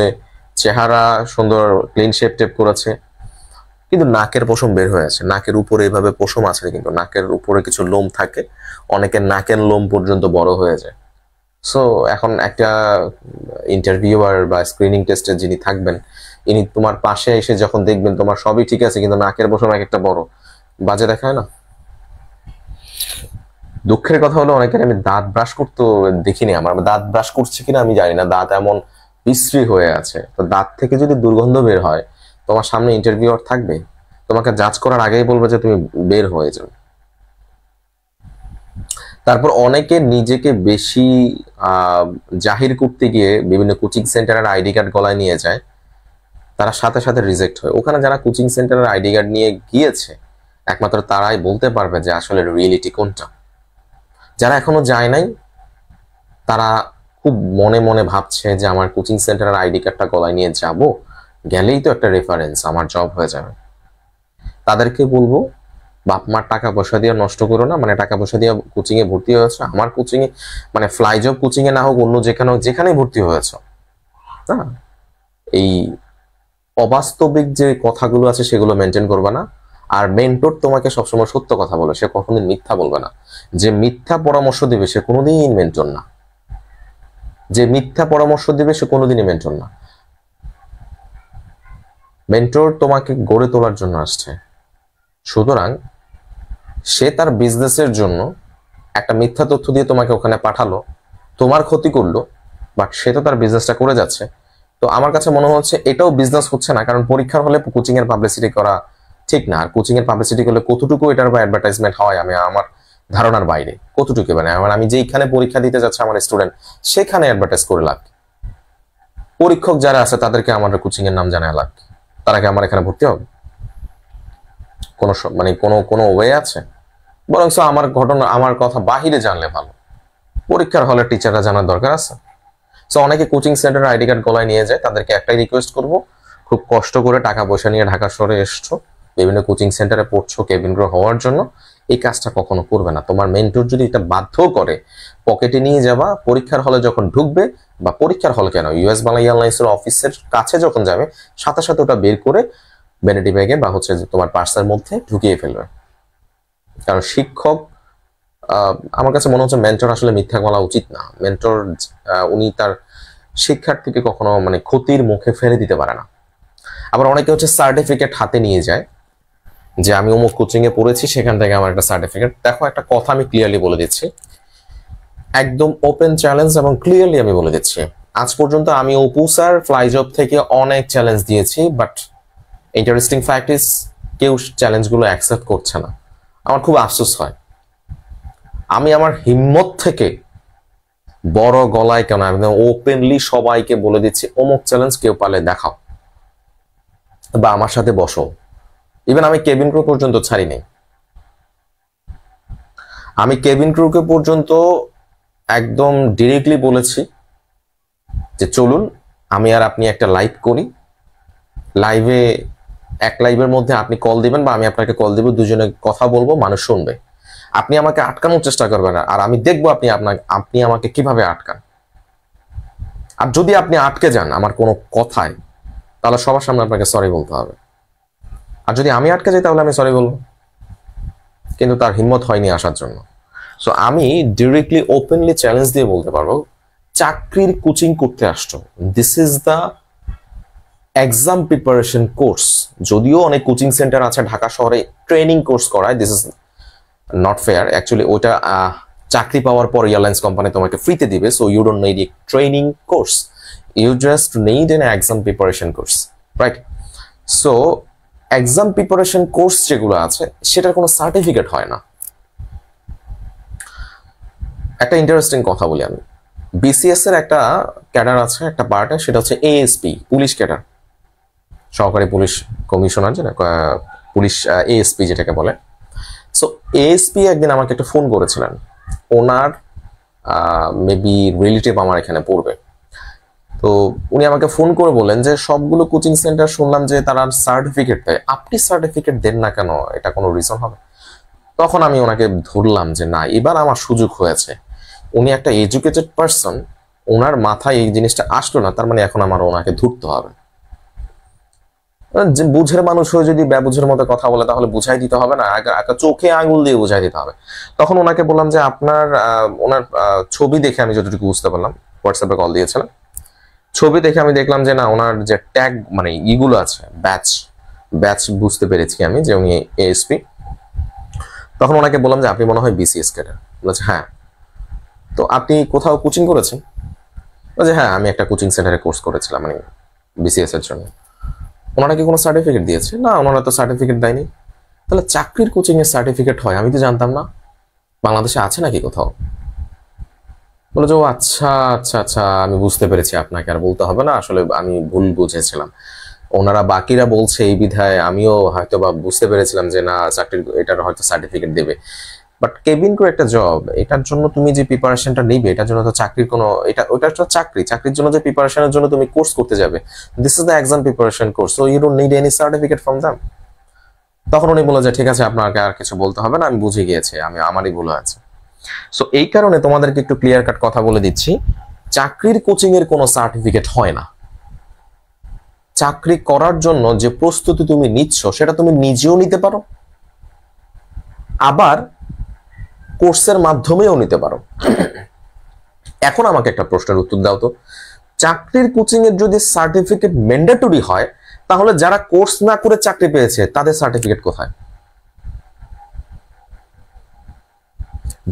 চেহারা সুন্দর, ক্লিন শেপ টেপ করেছে, কিন্তু নাকের পশম বের হয়ে আছে। নাকের উপরে এভাবে পশম আছে, কিন্তু নাকের উপরে কিছু লোম থাকে, অনেকের নাকের লোম পর্যন্ত বড় হয়ে যায়। সো এখন একটা ইন্টারভিউয়ার বা স্ক্রিনিং টেস্টে যিনি থাকবেন, ইনি তোমার পাশে এসে যখন দেখবেন তোমার সবই ঠিক আছে, কিন্তু নাকের পশম এক একটা বড়, বাজে দেখায় না? দুঃখের কথা হলো অনেকের আমি দাঁত ব্রাশ করতে দেখিনি, আমার দাঁত ব্রাশ করছে কিনা আমি জানি না, দাঁত এমন বিশ্রী হয়ে আছে। তো দাঁত থেকে যদি দুর্গন্ধ বের হয়, তোমার সামনে ইন্টারভিউয়ার থাকবে, তোমাকে জাজ করার আগেই বলবে যে তুমি বের হয়ে যাও। তারপর অনেকে নিজেকে বেশি জাহির করতে গিয়ে বিভিন্ন কোচিং সেন্টারের আইডি কার্ড গলায় নিয়ে যায়, তারা সাথে সাথে রিজেক্ট হয়। ওখানে যারা কোচিং সেন্টারের আইডি কার্ড নিয়ে গিয়েছে, একমাত্র তারাই বলতে পারবে যে আসলে রিয়েলিটি কোনটা। যারা এখনো যায় নাই, তারা খুব মনে মনে ভাবছে যে আমার কোচিং সেন্টারের আইডি কার্ডটা গলায় নিয়ে যাব, গেলেই তো একটা রেফারেন্স, আমার জব হয়ে যাবে। তাদেরকে বলবো, বাপ মার টাকা পয়সা দিয়ে নষ্ট করো না। মানে টাকা পয়সা দিয়ে কোচিং এ ভর্তি হয়েছে, আমার কোচিং এ মানে ফ্লাই জব কোচিং এ না হোক, অন্য যেখানেই ভর্তি হয়েছ না, এই অবাস্তবিক যে কথাগুলো আছে সেগুলো মেনটেন করবে না। আর মেন্টর তোমাকে সবসময় সত্য কথা বলে, সে কখনোদিন মিথ্যা বলবে না। যে মিথ্যা পরামর্শ দিবে সে কোনোদিন মেন্টর না, যে মিথ্যা পরামর্শ দিবে সে কোনোদিনই মেন্টর না। মেন্টর তোমাকে গড়ে তোলার জন্য আসছে, সুতরাং সে তার বিজনেসের জন্য একটা মিথ্যা তথ্য দিয়ে তোমাকে ওখানে পাঠালো, তোমার ক্ষতি করলো, বাট সে তো তার বিজনেসটা করে যাচ্ছে। তো তো আমার কাছে মনে হচ্ছে এটাও বিজনেস হচ্ছে না, কারণ পরীক্ষার হলে কোচিং এর পাবলিসিটি করা ঠিক না। আর কোচিং এর পাবলিসিটি করলে কতটুকু এটার বা অ্যাডভার্টাইজমেন্ট হয় আমি আমার ধারণার বাইরে। কতটুকু মানে আমি যেইখানে পরীক্ষা দিতে যাচ্ছে আমার স্টুডেন্ট, সেখানে অ্যাডভার্টাইজ করে লাভ। পরীক্ষক যারা আছে তাদেরকে আমার কোচিং এর নাম জানায় লাভ, তারা কি আমার এখানে ভর্তি হবে? কোনো মানে কোনো ওয়ে আছে? বরং আমার ঘটনা, আমার কথা বাহিরে জানলে ভালো, পরীক্ষার হলে টিচাররা জানার দরকার আছে। সো অনেকে কোচিং সেন্টারের আইডি কার্ড গলায় নিয়ে যায়, তাদেরকে একটাই রিকোয়েস্ট করব, খুব কষ্ট করে টাকা পয়সা নিয়ে ঢাকা শহরে এসছো, বিভিন্ন কোচিং সেন্টারে পড়ছো কেবিন ক্রু হওয়ার জন্য, এই কাজটা কখনো করবে না। তোমার মেন্টর যদি এটা বাধ্য করে পকেটে নিয়ে যাবা, পরীক্ষার হলে যখন ঢুকবে, বা পরীক্ষার হল কেন, ইউএস বাংলা এয়ারলাইন্সের অফিসের কাছে যখন যাবে, সাথে সাথে ওটা বের করে ভ্যানিটি ব্যাগে বা তোমার পার্সের মধ্যে ঢুকিয়ে ফেলবে। কারণ শিক্ষক, আমার কাছে মনে হচ্ছে মেন্টর আসলে মিথ্যা বলা উচিত না। মেন্টর উনি তার শিক্ষার্থীকে কখনো মানে ক্ষতির মুখে ফেলে দিতে পারে না। আবার অনেকে হচ্ছে সার্টিফিকেট হাতে নিয়ে যায় যে আমি অমুক কোচিং এ পড়েছি, সেখান থেকে আমার একটা সার্টিফিকেট। দেখো, একটা কথা আমি ক্লিয়ারলি বলে দিচ্ছি, একদম ওপেন চ্যালেঞ্জ এবং ক্লিয়ারলি আমি বলে দিচ্ছি, আজ পর্যন্ত আমি অপু স্যার ফ্লাই জব থেকে অনেক চ্যালেঞ্জ দিয়েছি, বাট ইন্টারেস্টিং ফ্যাক্ট ইজ কেউ চ্যালেঞ্জগুলো অ্যাকসেপ্ট করছে না। আমার খুব আফসোস হয়। আমি আমার হিম্মত থেকে বড় গলায় কেন, একদম ওপেনলি সবাইকে বলে দিচ্ছি, অমুক চ্যালেঞ্জ কেউ পারলে দেখাও বা আমার সাথে বসো। ইভেন আমি কেবিন ক্রু পর্যন্ত ছাড়ি নাই। আমি কেবিন ক্রুকে পর্যন্ত একদম ডিরেক্টলি বলেছি যে চলুন আমি আর আপনি একটা লাইভ করি, লাইভে এক লাইভের মধ্যে আপনি কল দিবেন বা আমি আপনাকে কল দিব, দুজনে কথা বলবো, মানুষ শুনবে। আপনি আমাকে আটকানোর চেষ্টা করবেন আর আমি দেখবো আপনি আমাকে কিভাবে আটকান। আর যদি আপনি আটকে যান আমার কোনো কথায়, তাহলে সবার সামনে আপনাকে সরি বলতে হবে। আর যদি আমি আটকে যাই তাহলে আমি সরি বলবো, কিন্তু তার হিম্মত হয়নি আসার জন্য। সো আমি ডিরেক্টলি ওপেনলি চ্যালেঞ্জ দিয়ে বলতে পারবো, চাকরির কোচিং করতে আসছো, this is the exam preparation course. যদিও অনেক কোচিং সেন্টার আছে ঢাকা শহরে ট্রেনিং কোর্স করায়, this is not fair. Actually ওইটা চাকরি পাওয়ার পর এয়ারলাইন্স কোম্পানি তোমাকে ফ্রিতে দিবে। So you don't need a training course, you just need an exam preparation course, right? So exam preparation course যেগুলো আছে সেটার কোনো সার্টিফিকেট হয় না। একটা ইন্টারেস্টিং কথা বলি আমি, বিসিএস এর একটা ক্যাডার আছে, একটা পার্টে, সেটা হচ্ছে এএসপি, পুলিশ ক্যাডার, সহকারী পুলিশ কমিশনার, যেটা পুলিশ এএসপি যেটাকে বলে। সো এএসপি একদিন আমাকে একটা ফোন করেছিলেন, ওনার মেবি রিলেটিভ আমার এখানে পড়বে। তো উনি আমাকে ফোন করে বলেন যে সবগুলো কোচিং সেন্টার শুনলাম যে তারা সার্টিফিকেট দেয়, আপনি সার্টিফিকেট দেন না কেন, এটা কোনো রিজন হবে? তখন আমি ওনাকে ধরলাম যে না, এবার আমার সুযোগ হয়েছে। উনি একটা এডুকেটেড পারসন, ওনার মাথায় এই জিনিসটা আসলো না, তার মানে এখন আমার ওনাকে ধরতে হবে। যে বুঝের মানুষ হয়ে যদি ব্যবুঝের মতো কথা বলে তাহলে বুঝাই দিতে হবে না, চোখে আঙুল দিয়ে বুঝাই দিতে হবে। তখন ওনাকে বললাম যে ওনার ছবি দেখে আমি যতটুকু বুঝতে পারলাম, হোয়াটসঅ্যাপে কল দিয়েছিলাম, ছবি দেখে আমি দেখলাম যে না, ওনার যে ট্যাগ মানে ইগুলো আছে, ব্যাচ বুঝতে পেরেছি আমি যে উনি এএসপি। তখন ওনাকে বললাম যে আপনি মনে হয় বিসিএস ক্যাডার। বলেছে হ্যাঁ। তো আপনি কোথাও কোচিং করেছেন? বলছে হ্যাঁ, আমি একটা কোচিং সেন্টারে কোর্স করেছিলাম মানে বিসিএস এর জন্য। ওনারা কি কোনো সার্টিফিকেট দিয়েছে? না, ওনারা তো সার্টিফিকেট দেয়নি। তাহলে চাকরির কোচিং এর সার্টিফিকেট হয়, আমি তো জানতাম না। বাংলাদেশে আছে নাকি কোথাও? বলে যে ও আচ্ছা আচ্ছা আচ্ছা, আমি বুঝতে পেরেছি, আপনাকে আর বলতে হবে না, আসলে আমি ভুল বুঝেছিলাম। ওনারা বাকিরা বলছে এই বিধায় আমিও হয়তো বা বুঝতে পেরেছিলাম যে না, চাকরির এটার হয়তো সার্টিফিকেট দেবে। বাট কেবিন ক্রু একটা জব, এটার জন্য তুমি যে প্রিপারেশনটা নিবে, এটার জন্য তো চাকরির কোনো, ওটা একটা চাকরির জন্য যে প্রিপারেশনের জন্য তুমি কোর্স করতে যাবে, this is the exam preparation course, so you don't need any certificate from them. তখন উনি বলে যে ঠিক আছে, আপনাকে আর কিছু বলতে হবে না, আমি বুঝে গিয়েছি, আমারই ভুল আছে। সো এই কারণে তোমাদেরকে একটু ক্লিয়ার কাট কথা বলে দিচ্ছি, চাকরির কোচিং এর কোনো সার্টিফিকেট হয় না। চাকরি করার জন্য যে প্রস্তুতি তুমি নিচ্ছ সেটা তুমি নিজেও নিতে পারো, আবার কোর্সের মাধ্যমেও নিতে পারো। এখন আমাকে একটা প্রশ্নের উত্তর দাও তো, চাকরির কোচিং এর যদি সার্টিফিকেট ম্যান্ডেটরি হয়, তাহলে যারা কোর্স না করে চাকরি পেয়েছে তাদের সার্টিফিকেট কোথায়?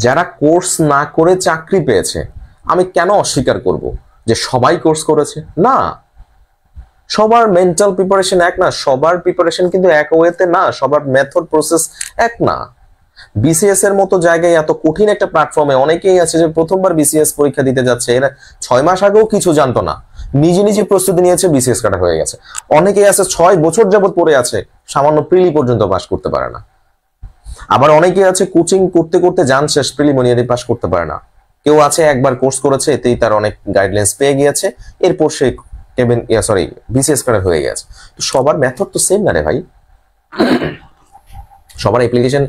যারা কোর্স না করে চাকরি পেয়েছে, আমি কেন অস্বীকার করব যে সবাই কোর্স করেছে? না, সবার মেন্টাল প্রিপারেশন এক না, সবার প্রিপারেশন কিন্তু এক ওয়েতে না, সবার মেথড প্রসেস এক না। বিসিএস এর মতো জায়গায় এত কঠিন একটা প্ল্যাটফর্মে অনেকেই আছে যে প্রথমবার বিসিএস পরীক্ষা দিতে যাচ্ছে, এরা 6 মাস আগেও কিছু জানতো না, নিজে নিজে প্রস্তুতি নিয়েছে, বিসিএস কাটা হয়ে গেছে। অনেকেই আছে 6 বছর যাবত পড়ে আছে, সামান্য প্রিলি পর্যন্ত পাস করতে পারে না। আবার অনেকেই আছে কোচিং করতে করতে জান শেষ, প্রিলিমিনারি পাস করতে পারে না। কেউ আছে একবার কোর্স করেছে, এতেই তার অনেক গাইডলাইন্স পেয়ে গিয়েছে, এরপর সে বিসিএস কাটা হয়ে গেছে। তো সবার মেথড তো সেম না রে ভাই, সবার অ্যাপ্লিকেশন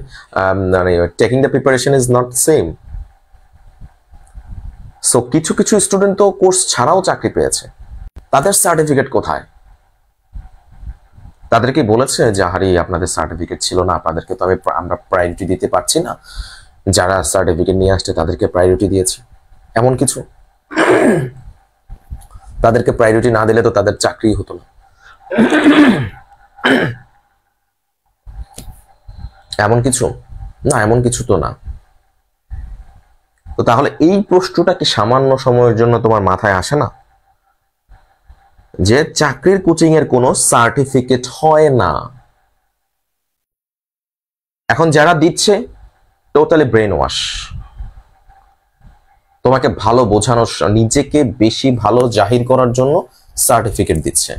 মানে taking the preparation is not same. So কিছু কিছু স্টুডেন্ট তো কোর্স ছাড়াও চাকরি পেয়েছে, তাদের সার্টিফিকেট কোথায়? তাদেরকে বলেছে যে হারি আপনাদের সার্টিফিকেট ছিল না, আপনাদেরকে তো আমরা প্রায়োরিটি দিতে পারছি না, যারা সার্টিফিকেট নিয়ে আসছে তাদেরকে প্রায়োরিটি দিয়েছি, এমন কিছু? তাদেরকে প্রায়োরিটি না দিলে তো তাদের চাকরি হতো না, এমন কিছু না, এমন কিছু তো না। তো তাহলে এই প্রশ্নটা কি সামান্য সময়ের জন্য তোমার মাথায় আসে না যে চাকরির কোচিং এর কোনো সার্টিফিকেট হয় না? এখন যারা দিচ্ছে টোটালি ব্রেন ওয়াশ, তোমাকে ভালো বোঝানোর, নিজেকে বেশি ভালো জাহির করার জন্য সার্টিফিকেট দিচ্ছে।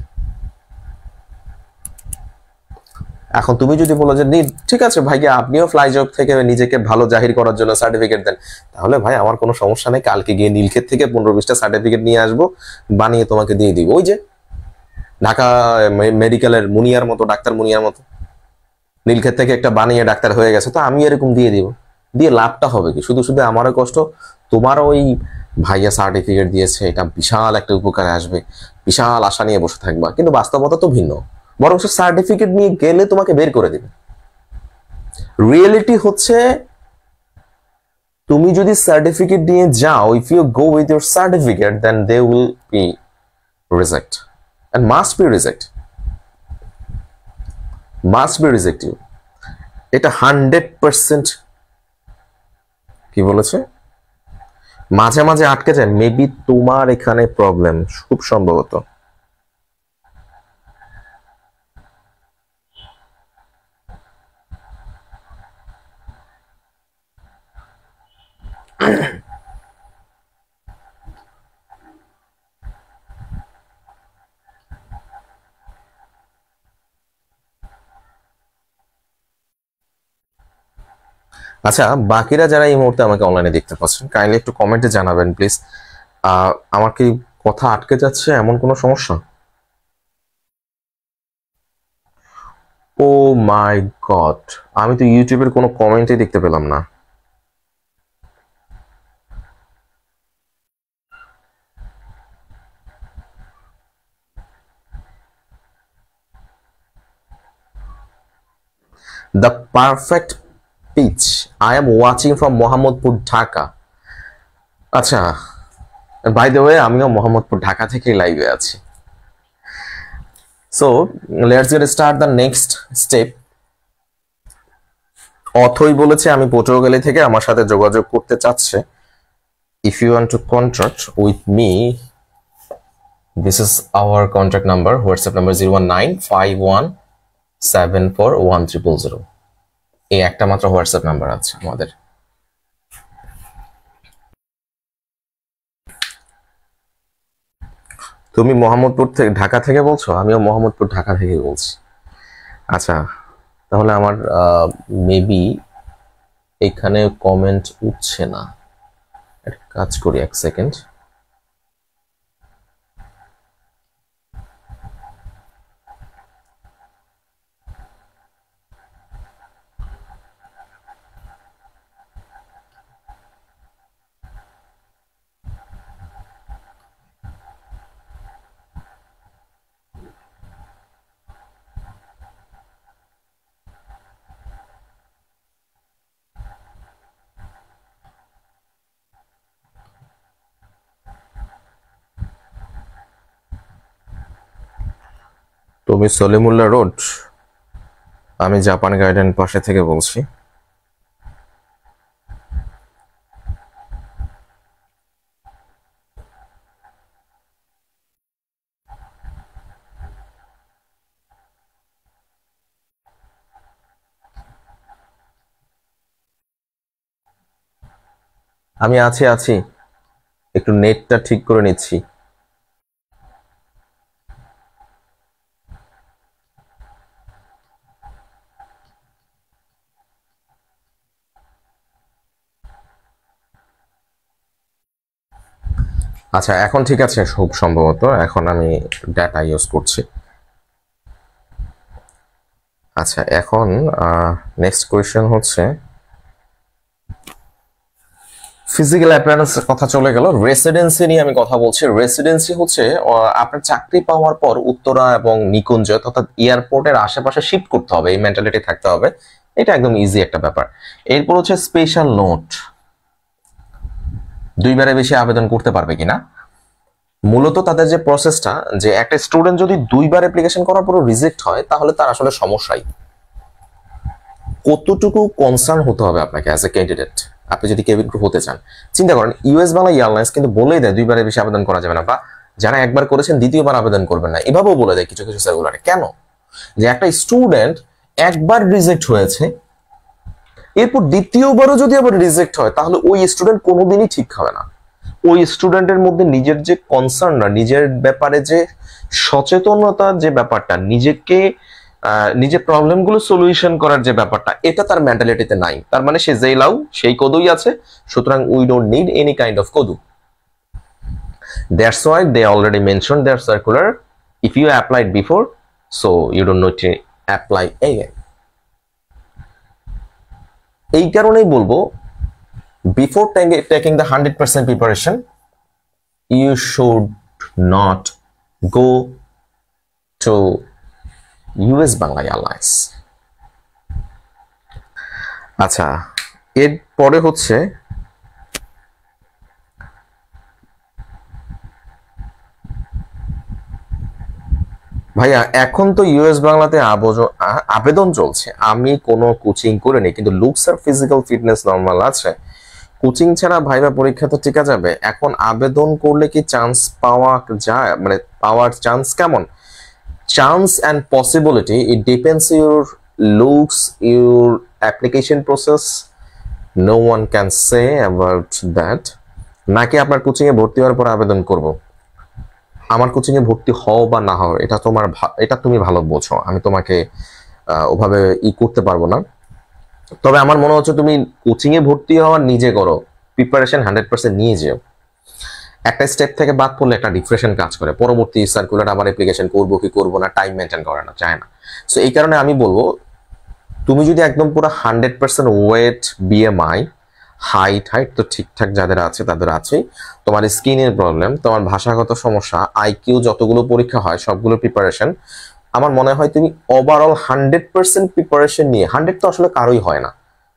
এখন তুমি যদি বলো যে ঠিক আছে ভাইয়া, আপনিও ফ্লাই জব থেকে নিজেকে ভালো জাহির করার জন্য সার্টিফিকেট দেন, তাহলে ভাই আমার কোনো সমস্যা নেই, কালকে গিয়ে নীলক্ষেত থেকে 15-20টা সার্টিফিকেট নিয়ে আসবো, বানিয়ে তোমাকে দিয়ে দিব। ওই যে ঢাকা মেডিকেলের মুনিয়ার মতো, ডাক্তার মুনিয়ার মতো নীলক্ষেত থেকে একটা বানিয়ে ডাক্তার হয়ে গেছে, তো আমি এরকম দিয়ে দিব। দিয়ে লাভটা হবে কি? শুধু শুধু আমারও কষ্ট, তোমারও ওই ভাইয়া সার্টিফিকেট দিয়েছে, এটা বিশাল একটা উপকারে আসবে, বিশাল আশা নিয়ে বসে থাকবা, কিন্তু বাস্তবতা তো ভিন্ন। বরং সার্টিফিকেট নিয়ে গেলে তোমাকে বের করে দিবে। রিয়েলিটি হচ্ছে তুমি যদি সার্টিফিকেট নিয়ে যাও, if you go with your certificate, then they will be reject and must be reject, must be reject you. এটা 100%। কি বলেছে? মাঝে মাঝে আটকে যায়, মেবি তোমার এখানে প্রবলেম, খুব সম্ভবত। আচ্ছা, বাকিরা যারা এই মুহূর্তে আমাকে অনলাইনে দেখতে পাচ্ছেন, কাইন্ডলি একটু কমেন্টে জানাবেন প্লিজ, আমার কি কথা আটকে যাচ্ছে এমন কোনো সমস্যা? ও মাই গড, আমি তো ইউটিউবের কোনো কমেন্টই দেখতে পেলাম না। The perfect pitch, I am watching from Mohammadpur, Dhaka. আচ্ছা, বাই দ্য ওয়ে আমিও মোহাম্মদপুর, ঢাকা থেকে লাইভে আছি। So let's get start the next step. Athoi বলেছে আমি পটুয়াখালী থেকে, আমার সাথে যোগাযোগ করতে চাচ্ছে। If you want to contact with me, this is our contact number, WhatsApp number 01951741300। এই একটা মাত্র হোয়াটসঅ্যাপ নাম্বার আছে আমাদের। তুমি মোহাম্মদপুর থেকে, ঢাকা থেকে বলছো? আমিও মোহাম্মদপুর, ঢাকা থেকে বলছি। আচ্ছা, তাহলে আমার মেবি এখানে কমেন্ট উঠছে না, একটা কাজ করি, এক সেকেন্ড। তুমি সলিমুল্লাহ রোড, আমি জাপান গার্ডেন পাশে থেকে বলছি। আমি আছি আছি, একটু নেটটা ঠিক করে নিচ্ছি। আচ্ছা, এখন ঠিক আছে, খুব সম্ভবত এখন আমি ডাটা ইউজ করছি। আচ্ছা, এখন নেক্সট কোয়েশ্চেন হচ্ছে, ফিজিক্যাল অ্যাপিয়ারেন্সের কথা চলে গেল, রেসিডেন্সি নিয়ে আমি কথা বলছি। রেসিডেন্সি হচ্ছে আপনার চাকরি পাওয়ার পর উত্তরা এবং নিকুঞ্জ অর্থাৎ এয়ারপোর্টের আশেপাশে শিফট করতে হবে, এই মেন্টালিটি থাকতে হবে। এটা একদম ইজি একটা ব্যাপার। এরপর হচ্ছে স্পেশাল নোট, দুইবারে বেশি আবেদন করতে পারবে কিনা। মূলত তাদের যে প্রসেসটা, যে একটা স্টুডেন্ট যদি দুইবার অ্যাপ্লিকেশন করার পরও রিজেক্ট হয় তাহলে তার আসলে সমস্যাই। কতটুকু কনসার্ন হতে হবে আপনাকে অ্যাজ এ ক্যান্ডিডেট, আপনি যদি কেবিন ক্রু হতে চান। চিন্তা করেন, ইউএস বাংলা এয়ারলাইন্স কিন্তু বলেই দেয় দুইবারের বেশি আবেদন করা যাবে না, বা যারা একবার করেছেন দ্বিতীয়বার আবেদন করবেন না, এভাবেও বলে দেয় কিছু কিছু সার্কুলারে। কেন? যে একটা স্টুডেন্ট একবার রিজেক্ট হয়েছে, এরপর দ্বিতীয়বারও যদি আবার রিজেক্ট হয় তাহলে ওই স্টুডেন্ট কোনোদিনই ঠিক হবে না। ওই স্টুডেন্টের মধ্যে নিজের যে কনসার্নটা, নিজের ব্যাপারে যে সচেতনতা, যে ব্যাপারটা নিজেকে নিজের প্রবলেমগুলো সলিউশন করার যে ব্যাপারটা, এটা তার মেন্টালিটিতে নাই। তার মানে সে যেই লাউ সেই কদুই আছে, সুতরাং we don't need any kind of কদু। That's why they already mention their circular, if you applied before, so you don't need to apply again. এই কারণেই বলবো, before taking the 100% preparation, you should not go to US Bangla Airlines. আচ্ছা, এর পরে হচ্ছে ভাইয়া, এখন তো ইউএস বাংলাতে আবেদন চলছে, আমি কোনো কোচিং করিনি, কিন্তু লুকস আর ফিজিক্যাল ফিটনেস নর্মাল আছে। কোচিং ছাড়া ভাইবা পরীক্ষা তো টিকা যাবে, এখন আবেদন করলে কি চান্স পাওয়া যায়, মানে পাওয়ার চান্স কেমন? Chance and possibility, it depends your looks, your application process. No one can say about that. নাকি আপনার কোচিং এ ভর্তি হওয়ার পর আবেদন করব। আমার কোচিং এ ভর্তি হও বা না হও, এটা তোমার, এটা তুমি ভালো বোঝো, আমি তোমাকে ওভাবে করতে পারবো না। তবে আমার মনে হচ্ছে তুমি কোচিং এ ভর্তি হওয়ার নিজে করো, প্রিপারেশন 100% নিয়ে যেও। একটা স্টেপ থেকে বাদ পড়লে একটা ডিপ্রেশন কাজ করে, পরবর্তী সার্কুলার আবার অ্যাপ্লিকেশন করবো কি করবো না, টাইম মেনটেন করে না, চায় না। সো এই কারণে আমি বলবো, তুমি যদি একদম পুরো 100% ওয়েট, বিএমআই, হাইট তো ঠিকঠাক যাদের আছে তাদের আছেই, তোমার স্কিনের প্রবলেম, তোমার ভাষাগত সমস্যা, আইকিউ, যতগুলো পরীক্ষা হয় সবগুলো প্রিপারেশন, আমার মনে হয় তুমি ওভারঅল 100% প্রিপারেশন নিয়ে, 100 তো আসলে কারোই হয় না,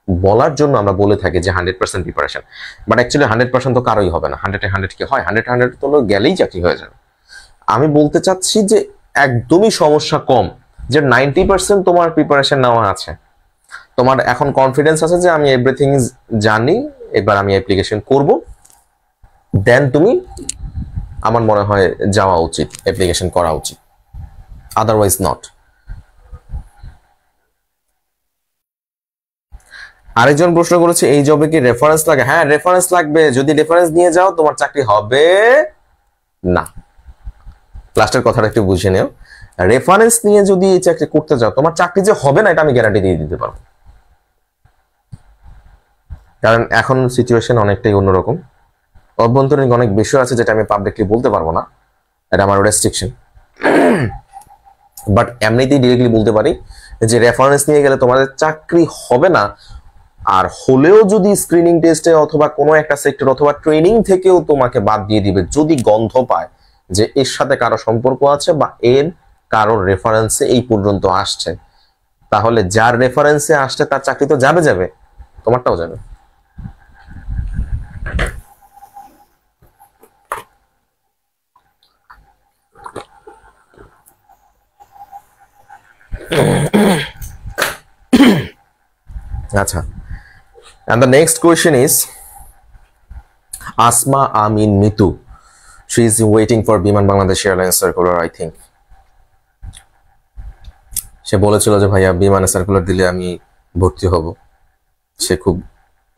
বলার জন্য আমরা বলে থাকি যে 100% প্রিপারেশন, বাট অ্যাকচুয়ালি 100% তো কারোই হবে না। 100 কি হয়? 100 তো গেলেই চাকরি হয়ে যাবে। আমি বলতে চাচ্ছি যে একদমই সমস্যা কম, যে 90% তোমার প্রিপারেশন নেওয়া আছে, তোমার এখন কনফিডেন্স আছে যে আমি এভরিথিং জানি, এবার আমি অ্যাপ্লিকেশন করব, দেন তুমি, আমার মনে হয় যাওয়া উচিত, অ্যাপ্লিকেশন করা উচিত, আদারওয়াইজ নট। আরেকজন প্রশ্ন করেছে, এই জবে কি রেফারেন্স লাগে? হ্যাঁ, রেফারেন্স লাগবে, যদি রেফারেন্স নিয়ে যাও তোমার চাকরি হবে না। লাস্টের কথাটা একটু বুঝে নিও, রেফারেন্স নিয়ে যদি এই চাকরি করতে যাও তোমার চাকরি যে হবে না, এটা আমি গ্যারান্টি দিয়ে দিতে পারবো। কারণ এখন সিচুয়েশন অনেকটাই অন্যরকম, অভ্যন্তরীণ অনেক বিষয় আছে যেটা আমি পাবলিকলি বলতে পারবো না, এটা আমার রেস্ট্রিকশন। বাট এমনিতেই ডিরেক্টলি বলতে পারি যে রেফারেন্স নিয়ে গেলে তোমাদের চাকরি হবে না, আর হলেও যদি স্ক্রিনিং টেস্টে অথবা কোনো একটা সেক্টর অথবা ট্রেনিং থেকেও তোমাকে বাদ দিয়ে দিবে যদি গন্ধ পায় যে এর সাথে কারো সম্পর্ক আছে বা এর কারো রেফারেন্সে এই পর্যন্ত আসছে, তাহলে যার রেফারেন্সে আসছে তার চাকরি তো যাবে যাবে, তোমারটাও যাবে। আচ্ছা, and the next question is Asma Amin Mitu. She is waiting for Biman Bangladesh Airlines circular, I think. সে বলেছিল যে ভাইয়া বিমানে সার্কুলার দিলে আমি ভর্তি হব, সে খুব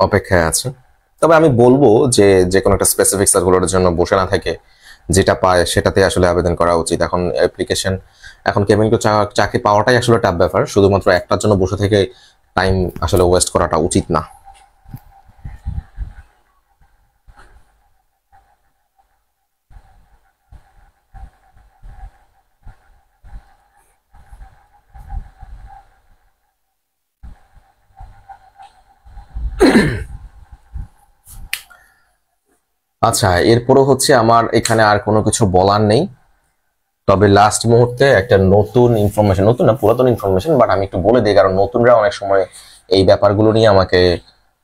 অপেক্ষায় আছে। তবে আমি বলবো যে যে কোনো একটা স্পেসিফিক সার্কুলারের জন্য বসে না থাকে যেটা পায় সেটাতে আসলে আবেদন করা উচিত। এখন অ্যাপ্লিকেশন, এখন কেবিনকে চাকরি পাওয়াটাই আসলে টাফ ব্যাপার, শুধুমাত্র একটার জন্য বসে থেকে টাইম আসলে ওয়েস্ট করাটা উচিত না। আচ্ছা, এরপরও হচ্ছে আমার এখানে আর কোনো কিছু বলার নেই। তবে লাস্ট মুহূর্তে একটা নতুন ইনফরমেশন, নতুন না পুরাতন ইনফরমেশন, বাট আমি একটু বলে দিই, কারণ নতুনরা অনেক সময় এই ব্যাপারগুলো নিয়ে আমাকে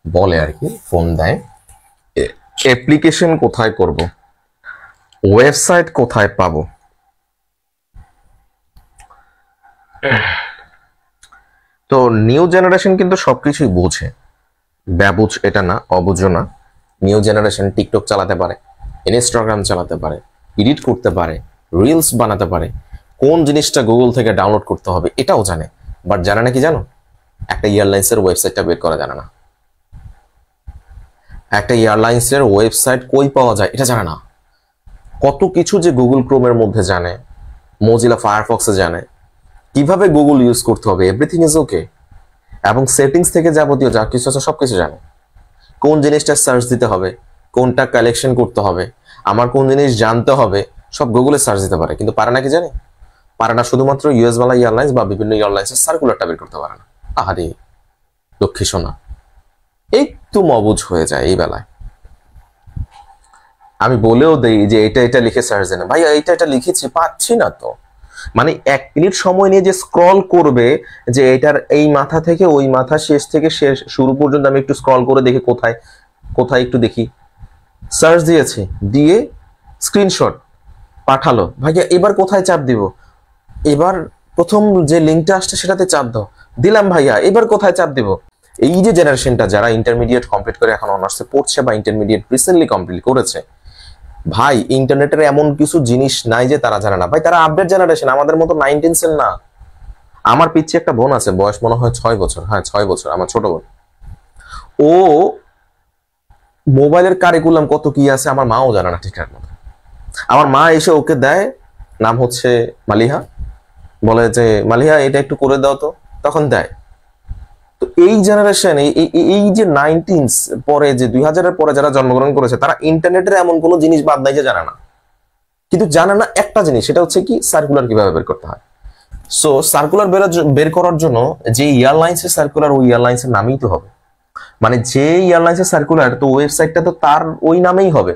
বলে আর কি, ফোন দেয়। অ্যাপ্লিকেশন কোথায় করব, ওয়েবসাইট কোথায় পাবো। তো নিউ জেনারেশন কিন্তু সবকিছুই বোঝে, ব্যবুঝ এটা না, অবুঝ না। নিউ জেনারেশন টিকটক চালাতে পারে, ইনস্টাগ্রাম চালাতে পারে, এডিট করতে পারে, রিলস বানাতে পারে, কোন জিনিসটা গুগল থেকে ডাউনলোড করতে হবে এটাও জানে। বাট জানে না কি জানো, একটা এয়ারলাইন্সের ওয়েবসাইটটা বের করা জানে না। একটা এয়ারলাইন্সের ওয়েবসাইট কই পাওয়া যায় এটা জানে না। কত কিছু যে গুগল ক্রোমের মধ্যে জানে, মোজিলা ফায়ারফক্সে জানে, কিভাবে গুগল ইউজ করতে হবে, এভরিথিং ইজ ওকে। এবং সেটিংস থেকে যাবতীয় যা কিছু আছে সবকিছু জানে। কোন জিনিসটা সার্চ দিতে হবে, কোনটা কালেকশন করতে হবে, আমার কোন জিনিস জানতে হবে, সব গুগলে সার্চ দিতে পারে। কিন্তু পারে না কি জানে, পারে না শুধুমাত্র ইউএস বাংলা এয়ারলাইন্স বা বিভিন্ন এয়ারলাইন্সের সার্কুলারটা বের করতে পারে না। আহারে লক্ষ্মী সোনা, একটু মবুজ হয়ে যায় এই বেলায়। আমি বলেও দেই যে এটা এটা লিখে সার্চ দেন, ভাই এটা এটা লিখেছি পাচ্ছি না তো। মানে 1 মিনিট সময় নিয়ে যে স্ক্রল করবে, যে এটার এই মাথা থেকে ওই মাথা, শেষ থেকে শেষ শুরু পর্যন্ত আমি একটু স্ক্রল করে দেখি কোথায় কোথায় একটু দেখি। সার্চ দিয়েছে, দিয়ে স্ক্রিনশট পাঠালো, ভাইয়া এবার কোথায় চাপ দিব, এবার প্রথম যে লিঙ্কটা আসছে সেটাতে চাপ দাও, দিলাম ভাইয়া এবার কোথায় চাপ দিব। এই যে জেনারেশনটা যারা ইন্টারমিডিয়েট কমপ্লিট করে এখন অনার্সে পড়ছে বা ইন্টারমিডিয়েট রিসেন্টলি কমপ্লিট করেছে, ভাই ইন্টারনেটের এমন কিছু জিনিস নাই যে তারা জানে না। ভাই তারা আপডেট জেনারেশন, আমাদের মতো 19 না। আমার পিছিয়ে একটা বোন আছে, বয়স মনে হয় 6 বছর, হ্যাঁ 6 বছর, আমার ছোট বোন। ও মোবাইলের কারিকুলাম কত কি আছে আমার মাও জানে না ঠিকঠাক মতো। আমার মা এসে ওকে দেয়, নাম হচ্ছে মালিহা, বলে যে মালিহা এটা একটু করে দাও তো, তখন দেয়। তো এই জেনারেশন, এই যে 19 পরে, যে 2000-এর পরে যারা জন্মগ্রহণ করেছে, তারা ইন্টারনেটের এমন কোনো জিনিস বাদ নাই যে জানে না। কিন্তু জানে না একটা জিনিস, সেটা হচ্ছে কি সার্কুলার কিভাবে বের করতে হয়। সো সার্কুলার বের করার জন্য যে এয়ারলাইন্সের সার্কুলার, ওই এয়ারলাইন্সের নামেই তো হবে। মানে যে এয়ারলাইন্সের সার্কুলার, তো ওয়েবসাইটটা তো তার ওই নামেই হবে।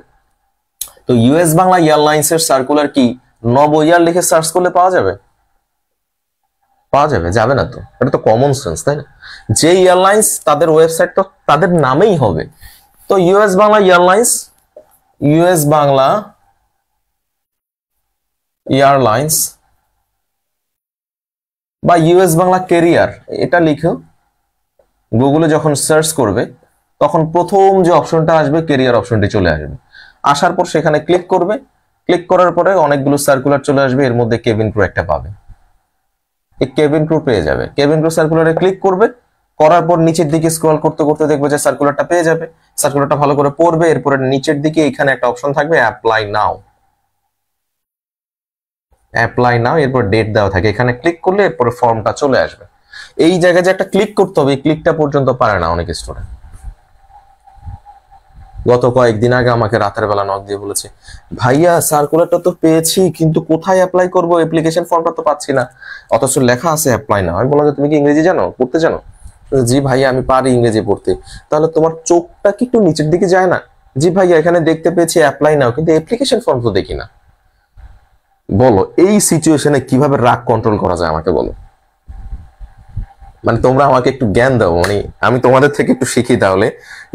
তো ইউএস বাংলা এয়ারলাইন্সের সার্কুলার কি নব ইয়ার লিখে সার্চ করলে পাওয়া যাবে? পাওয়া যাবে? যাবে না তো। এটা তো কমন সেন্স, তাই না? যে এয়ারলাইন্স তাদের ওয়েবসাইট তো তাদের নামেই হবে। তো US Bangla airlines, US Bangla airlines বা ইউএস বাংলা ক্যারিয়ার, এটা লিখো গুগলে যখন সার্চ করবে, তখন প্রথম যে অপশনটা আসবে ক্যারিয়ার অপশনটি চলে আসবে। আসার পর সেখানে ক্লিক করবে, ক্লিক করার পরে অনেকগুলো সার্কুলার চলে আসবে, এর মধ্যে কেবিন ক্রু একটা পাবে। এই কেবিন ক্রু পেয়ে যাবে, কেবিন ক্রু সার্কুলারে ক্লিক করবে, করার পর নিচের দিকে স্ক্রল করতে করতে দেখবে যে সার্কুলারটা পেয়ে যাবে। সার্কুলারটা ভালো করে পড়বে, এরপরে নিচের দিকে এখানে একটা অপশন থাকবে অ্যাপ্লাই নাও, অ্যাপ্লাই নাও, এরপর ডেট দেওয়া থাকে, এখানে ক্লিক করলে এরপরে ফর্মটা চলে আসবে। এই জায়গায় যে একটা ক্লিক করতে হবে, এই ক্লিকটা পর্যন্ত পারে না অনেক স্টুডেন্ট। গত কয়েকদিন আগে আমাকে রাতের বেলা নক দিয়ে বলেছে, ভাইয়া সার্কুলারটা তো পেয়েছি কিন্তু কোথায় অ্যাপ্লাই করব, অ্যাপ্লিকেশন ফর্মটা তো পাচ্ছি না, অথচ লেখা আছে অ্যাপ্লাই নাও। আমি বললাম যে তুমি কি ইংরেজি জানো, পড়তে জানো? জি ভাইয়া আমি পারি ইংরেজি পড়তে। তাহলে তোমার চোখটা কি একটু নিচের দিকে যায় না? জি ভাইয়া এখানে দেখতে পেয়েছি অ্যাপ্লাই নাও, কিন্তু অ্যাপ্লিকেশন ফর্ম তো দেখি না। বলো এই সিচুয়েশনে কিভাবে রাগ কন্ট্রোল করা যায় আমাকে বলো। মানে তোমরা আমাকে একটু জ্ঞান দাও, মানে আমি তোমাদের থেকে একটু শিখি তাহলে,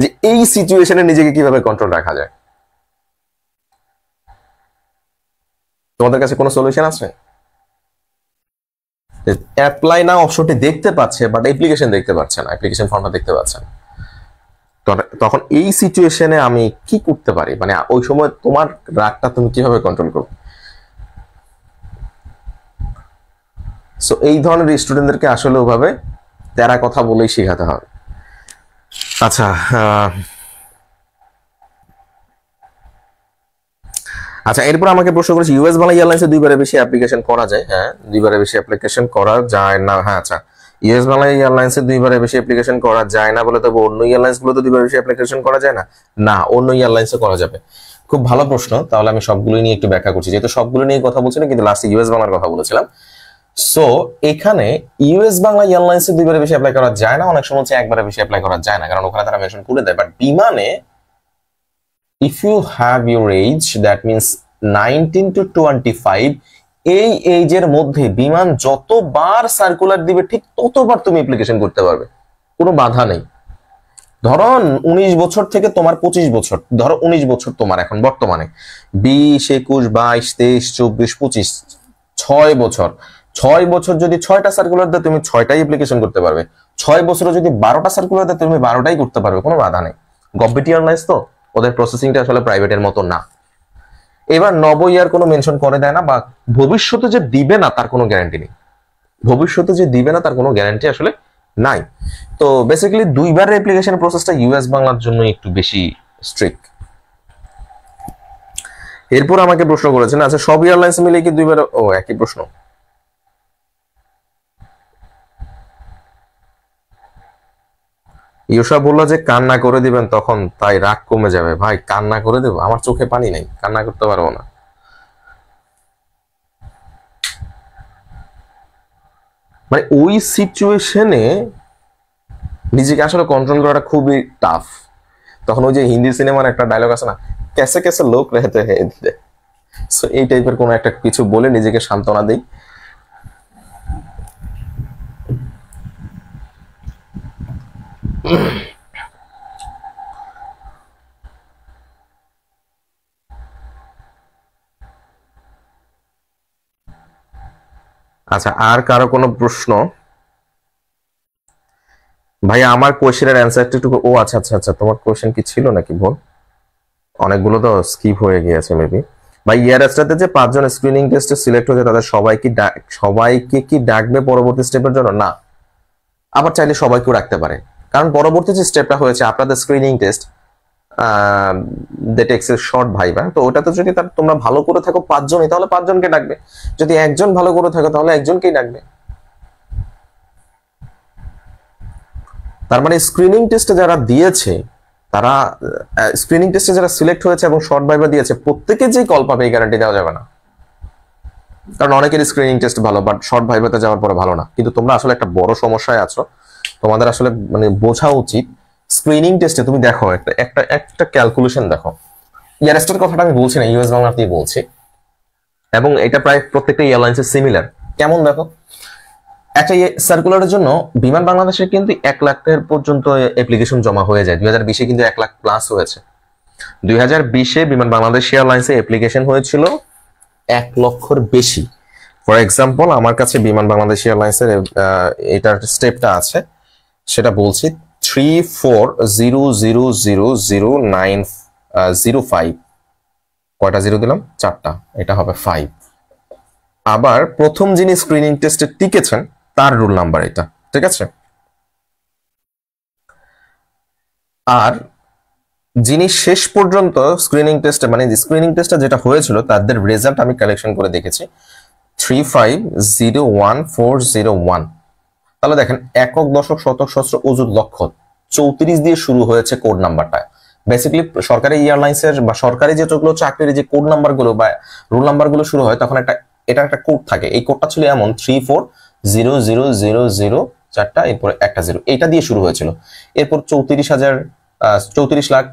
যে এই সিচুয়েশনে নিজেকে কিভাবে কন্ট্রোল রাখা যায়। তোমাদের কাছে কোনো সলিউশন আছে? অ্যাপ্লাই নাও অপশনটি দেখতে পাচ্ছে বাট অ্যাপ্লিকেশন দেখতে পাচ্ছে না, অ্যাপ্লিকেশন ফর্মটা দেখতে পাচ্ছে না। তখন এই সিচুয়েশনে আমি কি করতে পারি, মানে ওই সময় তোমার রাগটা তুমি কিভাবে কন্ট্রোল করবে? সো এই ধরনের স্টুডেন্টদেরকে আসলে ওভাবে তেরা কথা বলেই শেখাতে হবে। আচ্ছা, আচ্ছা, এরপর আমাকে প্রশ্ন করেছে ইউএস বাংলা এয়ারলাইন্সে দুইবারের বেশি অ্যাপ্লিকেশন করা যায়? হ্যাঁ, দুইবারের বেশি অ্যাপ্লিকেশন করা যায় না। হ্যাঁ, আচ্ছা, ইউএস বাংলা এয়ারলাইন্সে দুইবারের বেশি অ্যাপ্লিকেশন করা যায় না বলে, তবে অন্য এয়ারলাইন্স গুলোতে দুইবারের বেশি অ্যাপ্লিকেশন করা যায় না? না, অন্য এয়ারলাইন্সে করা যাবে। খুব ভালো প্রশ্ন। তাহলে আমি সবগুলো নিয়ে একটু ব্যাখ্যা করছি, যেহেতু সবগুলো নিয়ে কথা বলছিলাম কিন্তু লাস্টে ইউএস বাংলার কথা বলেছিলাম। সো এখানে ইউএস বাংলা এয়ারলাইন্সে দুইবারের বেশি অ্যাপ্লাই করা যায় না, অনেক সময় হচ্ছে একবারের বেশি অ্যাপ্লাই করা যায় না, কারণ ওখানে তারা মেনশন করে দেয়। বাট বিমানে if you have your age, that means 19 to 25, এই এজের মধ্যে বিমান যতবার সার্কুলার দিবে ঠিক ততবার তুমি অ্যাপ্লিকেশন করতে পারবে, কোনো বাধা নেই। ধরো 19 বছর থেকে তোমার 25 বছর, ধরো 19 বছর তোমার এখন বর্তমানে, 20, 21, 22, 23, 24, 25, 6 বছর। 6 বছর যদি 6টা সার্কুলার দেয় তুমি 6টাই অ্যাপ্লিকেশন করতে পারবে। 6 বছরে যদি 12টা সার্কুলার দেয় তুমি 12টাই করতে পারবে, কোনো বাধা নেই। গভর্নমেন্ট এয়ারলাইন্স তো, ওদের প্রসেসিংটা আসলে প্রাইভেটের মতো না। এবার ইয়ার কোনো মেনশন করে দেয় না, বা ভবিষ্যতে যে দিবে না তার কোনো গ্যারান্টি নেই। ভবিষ্যতে যে দিবে না তার কোনো গ্যারান্টি আসলে নাই। তো বেসিক্যালি দুইবারের অ্যাপ্লিকেশন প্রসেসটা ইউএস বাংলার জন্য একটু বেশি স্ট্রিক্ট। এরপর আমাকে প্রশ্ন করেছেন, আচ্ছা সব এয়ারলাইন্স মিলে কি দুইবার? ও, একই প্রশ্ন। ইউসা বললো যে কান্না করে দিবেন তখন তাই রাগ কমে যাবে। ভাই কান্না করে দেবো? আমার চোখে পানি নেই, কান্না করতে পারবো না। মানে ওই সিচুয়েশনে নিজেকে আসলে কন্ট্রোল করাটা খুবই টাফ। তখন ওই যে হিন্দি সিনেমার একটা ডায়লগ আছে না, कैसे कैसे लोग रहते हैं, সো এই টাইপের কোনো একটা কিছু বলে নিজেকে সান্ত্বনা দেই। আচ্ছা, আর কারো কোনো প্রশ্ন? ভাই আমার কোয়েশ্চেনের অ্যান্সারটা একটু, ও আচ্ছা আচ্ছা আচ্ছা, তোমার কোয়েশ্চেন কি ছিল নাকি বোন? অনেকগুলো তো স্কিপ হয়ে গিয়েছে মেবি। ভাই ইয়ারএসটাতে যে 5 জন স্ক্রিনিং টেস্টে সিলেক্ট হয়েছে তাদের সবাইকে কি ডাকবে পরবর্তী স্টেপের জন্য? না, আবার চাইলে সবাইকেও রাখতে পারে, কারণ পরবর্তী যে স্টেপটা হয়েছে আপনাদের screening test, that tax a short viva, তো ওটাতে যদি তোমরা ভালো করে থাকো 5 জনই, তাহলে 5 জনকে ডাকবে। যদি একজন ভালো করে থাকো তাহলে একজনকেই ডাকবে। তার মানে স্ক্রিনিং টেস্টে যারা দিয়েছে, তারা স্ক্রিনিং টেস্টে যারা সিলেক্ট হয়েছে এবং শর্ট ভাইবা দিয়েছে, প্রত্যেকে যেই কল পাবে এই গ্যারান্টি দেওয়া যাবে না, কারণ অনেকের স্ক্রিনিং টেস্ট ভালো বাট শর্ট ভাইবাতে যাওয়ার পরে ভালো না। কিন্তু তোমরা আসলে একটা বড় সমস্যায় আছো, তোমাদের আসলে মানে বোঝা উচিত। স্ক্রিনিং টেস্টে তুমি দেখো একটা একটা ক্যালকুলেশন দেখো, ইয়ারএসটার কথাটা আমি বলছি না, ইউএস বাংলাতেই বলছি, এবং এটা প্রায় প্রত্যেকটা এয়ারলাইন্সের সিমিলার। কেমন দেখো, একটা সার্কুলারের জন্য বিমান বাংলাদেশের কিন্তু 1 লাখের পর্যন্ত অ্যাপ্লিকেশন জমা হয়ে যায়। 2020-এ কিন্তু 1 লাখ প্লাস হয়েছে। 2020-এ বিমান বাংলাদেশ এয়ারলাইন্সে অ্যাপ্লিকেশন হয়েছিল 1 লক্ষের বেশি। ফর এক্সাম্পল আমার কাছে বিমান বাংলাদেশ এয়ারলাইন্সের এটার স্টেপটা আছে, সেটা বলছি 3400000905। কয়টা জিরো দিলাম? 4টা, এটা হবে 5। আবার প্রথম যিনি স্ক্রিনিং টেস্টে টিকেছেন তার রুল নাম্বার এটা, ঠিক আছে? আর যিনি শেষ পর্যন্ত স্ক্রিনিং টেস্টে, মানে স্ক্রিনিং টেস্টে যেটা হয়েছিল তাদের রেজাল্ট আমি কালেকশন করে দেখেছি 3501,401। তাহলে দেখেন, একক, দশক, শতক, সহস্র, অযুত, লক্ষ 34 দিয়ে শুরু হয়েছে কোড নাম্বারটা। বেসিক্যালি সরকারি এয়ারলাইন্সের বা সরকারি যেগুলো চাকরির যে কোড নাম্বার গুলো বা রুল নাম্বার গুলো শুরু হয়, তখন এটা একটা কোড থাকে। এই কোডটা ছিল এমন 340000, 4টা, এরপর একটা 0, এটা দিয়ে শুরু হয়েছিল। এরপর 34,000, 34 লাখ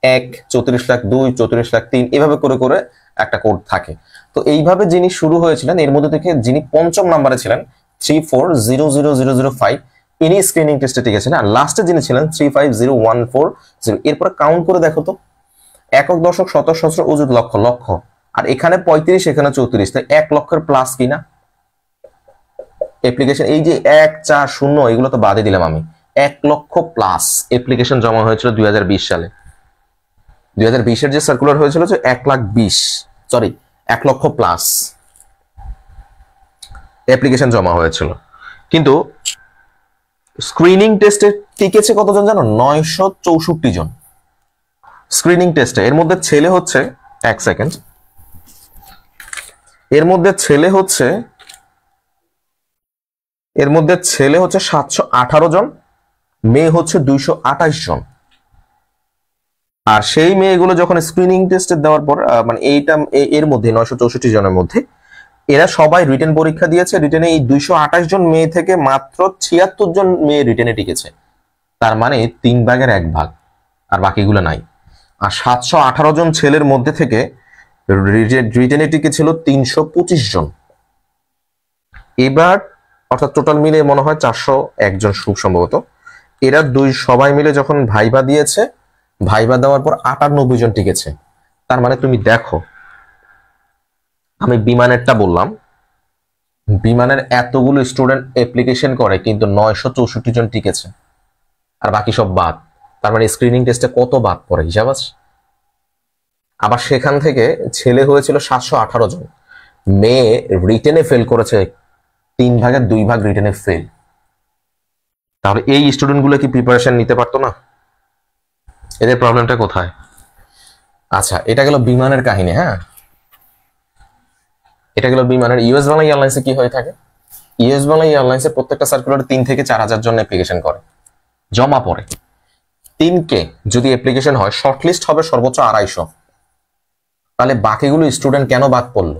1, 34 লাখ 2, 34 লাখ 3, এভাবে করে করে একটা কোড থাকে। তো এইভাবে যিনি শুরু হয়েছিলেন, এর মধ্যে থেকে যিনি 5ম নাম্বারে ছিলেন 34000005, ইনি স্ক্রিনিং টেস্টে ঠিক আছে না। লাস্টে যিনি ছিলেন 350140, এরপর কাউন্ট করে দেখো তো, একক, দশক, শতক, সহস্র, অযুত, লক্ষ, লক্ষ, আর এখানে 35, এখানে 34, তাই 1 লক্ষের প্লাস কিনা অ্যাপ্লিকেশন। এই যে 1, 4, 0 এগুলো তো বাদে দিলাম আমি, 1 লক্ষ প্লাস অ্যাপ্লিকেশন জমা হয়েছিল 2020 সালে। 2020-এর যে সার্কুলার হয়েছিল যে 1 লক্ষ প্লাস অ্যাপ্লিকেশন জমা হয়েছিল। কিন্তু স্ক্রিনিং টেস্টে টিকেছে কতজন জানো? 964 জন স্ক্রিনিং টেস্টে। এর মধ্যে ছেলে হচ্ছে, 1 সেকেন্ড, এর মধ্যে ছেলে হচ্ছে 718 জন, মেয়ে হচ্ছে 228 জন। আর সেই মেয়েগুলো যখন স্ক্রিনিং টেস্টে দেওয়ার পর মানে এর মধ্যে 964 জনের মধ্যে এরা সবাই রিটেন পরীক্ষা দিয়েছে। রিটেনে এই 228 জন মেয়ে থেকে মাত্র 76 জন মেয়ে রিটেনে টিকেছে। তার মানে 3/1 আর বাকিগুলো নাই। আর 718 জন ছেলের মধ্যে থেকে রিটেনে টিকেছিল 325 জন। এবার অর্থাৎ টোটাল মিলে মনে হয় 401 জন খুব সম্ভবত। এরা সবাই মিলে যখন ভাইবা দিয়েছে, ভাইবা দেওয়ার পর 98 জন টিকেছে। তার মানে তুমি দেখো, আমি বিমানেরটা বললাম, বিমানের এতগুলো স্টুডেন্ট অ্যাপ্লিকেশন করে কিন্তু 964 জন টিকেছে, আর বাকি সব বাদ। তার মানে স্ক্রিনিং টেস্টে কত বাদ পড়ে হিসাব আছে। আবার সেখান থেকে ছেলে হয়েছিল 718 জন, মেয়ে রিটেনে ফেল করেছে 3/2 রিটেনে ফেল। তাহলে এই স্টুডেন্টগুলো কি প্রিপারেশন নিতে পারতো না? এদের প্রবলেমটা কোথায়? আচ্ছা, এটা গেল বিমানের কাহিনী। হ্যাঁ, এটা গেল বিমানের। ইউএস বাংলা এয়ারলাইন্সে কি হয়ে থাকে? ইউএস বাংলা এয়ারলাইন্সে প্রত্যেকটা সার্কুলারে 3 থেকে 4 হাজার জন অ্যাপ্লিকেশন করে, জমা পড়ে। 3K যদি অ্যাপ্লিকেশন হয়, শর্টলিস্ট হবে সর্বোচ্চ 250। তাহলে বাকিগুলো স্টুডেন্ট কেন বাদ পড়লো?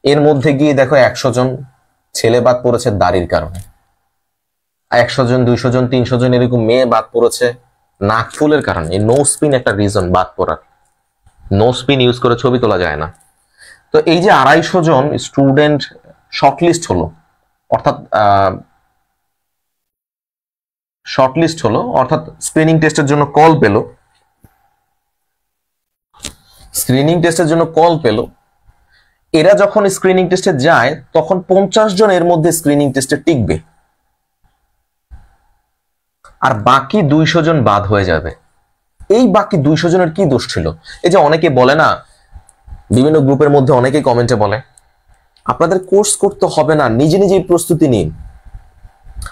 এর মধ্যে গিয়ে দেখো 100 জন ছেলে বাদ পড়েছে দাড়ির কারণে, 100 জন 200 জন 300 জন এরকম মেয়ে বাদ পড়েছে নাকফুলের কারণে। এই নো স্পিন একটা রিজন বাদ পড়ার। নো স্পিন ইউজ করে ছবি তোলা যায় না। তো এই যে 250 জন স্টুডেন্ট শর্টলিস্ট হলো, অর্থাৎ স্ক্রিনিং টেস্টের জন্য কল পেল। এরা যখন স্ক্রিনিং টেস্টে যায় তখন 50 জন এর মধ্যে স্ক্রিনিং টেস্টে টিকবে, আর বাকি 200 জন বাদ হয়ে যাবে। এই বাকি 200 জনের কি দোষ ছিল? এই যে অনেকে বলে না, বিভিন্ন গ্রুপের মধ্যে অনেকেই কমেন্টে বলে আপনাদের কোর্স করতে হবে না, নিজে নিজেই প্রস্তুতি নিন।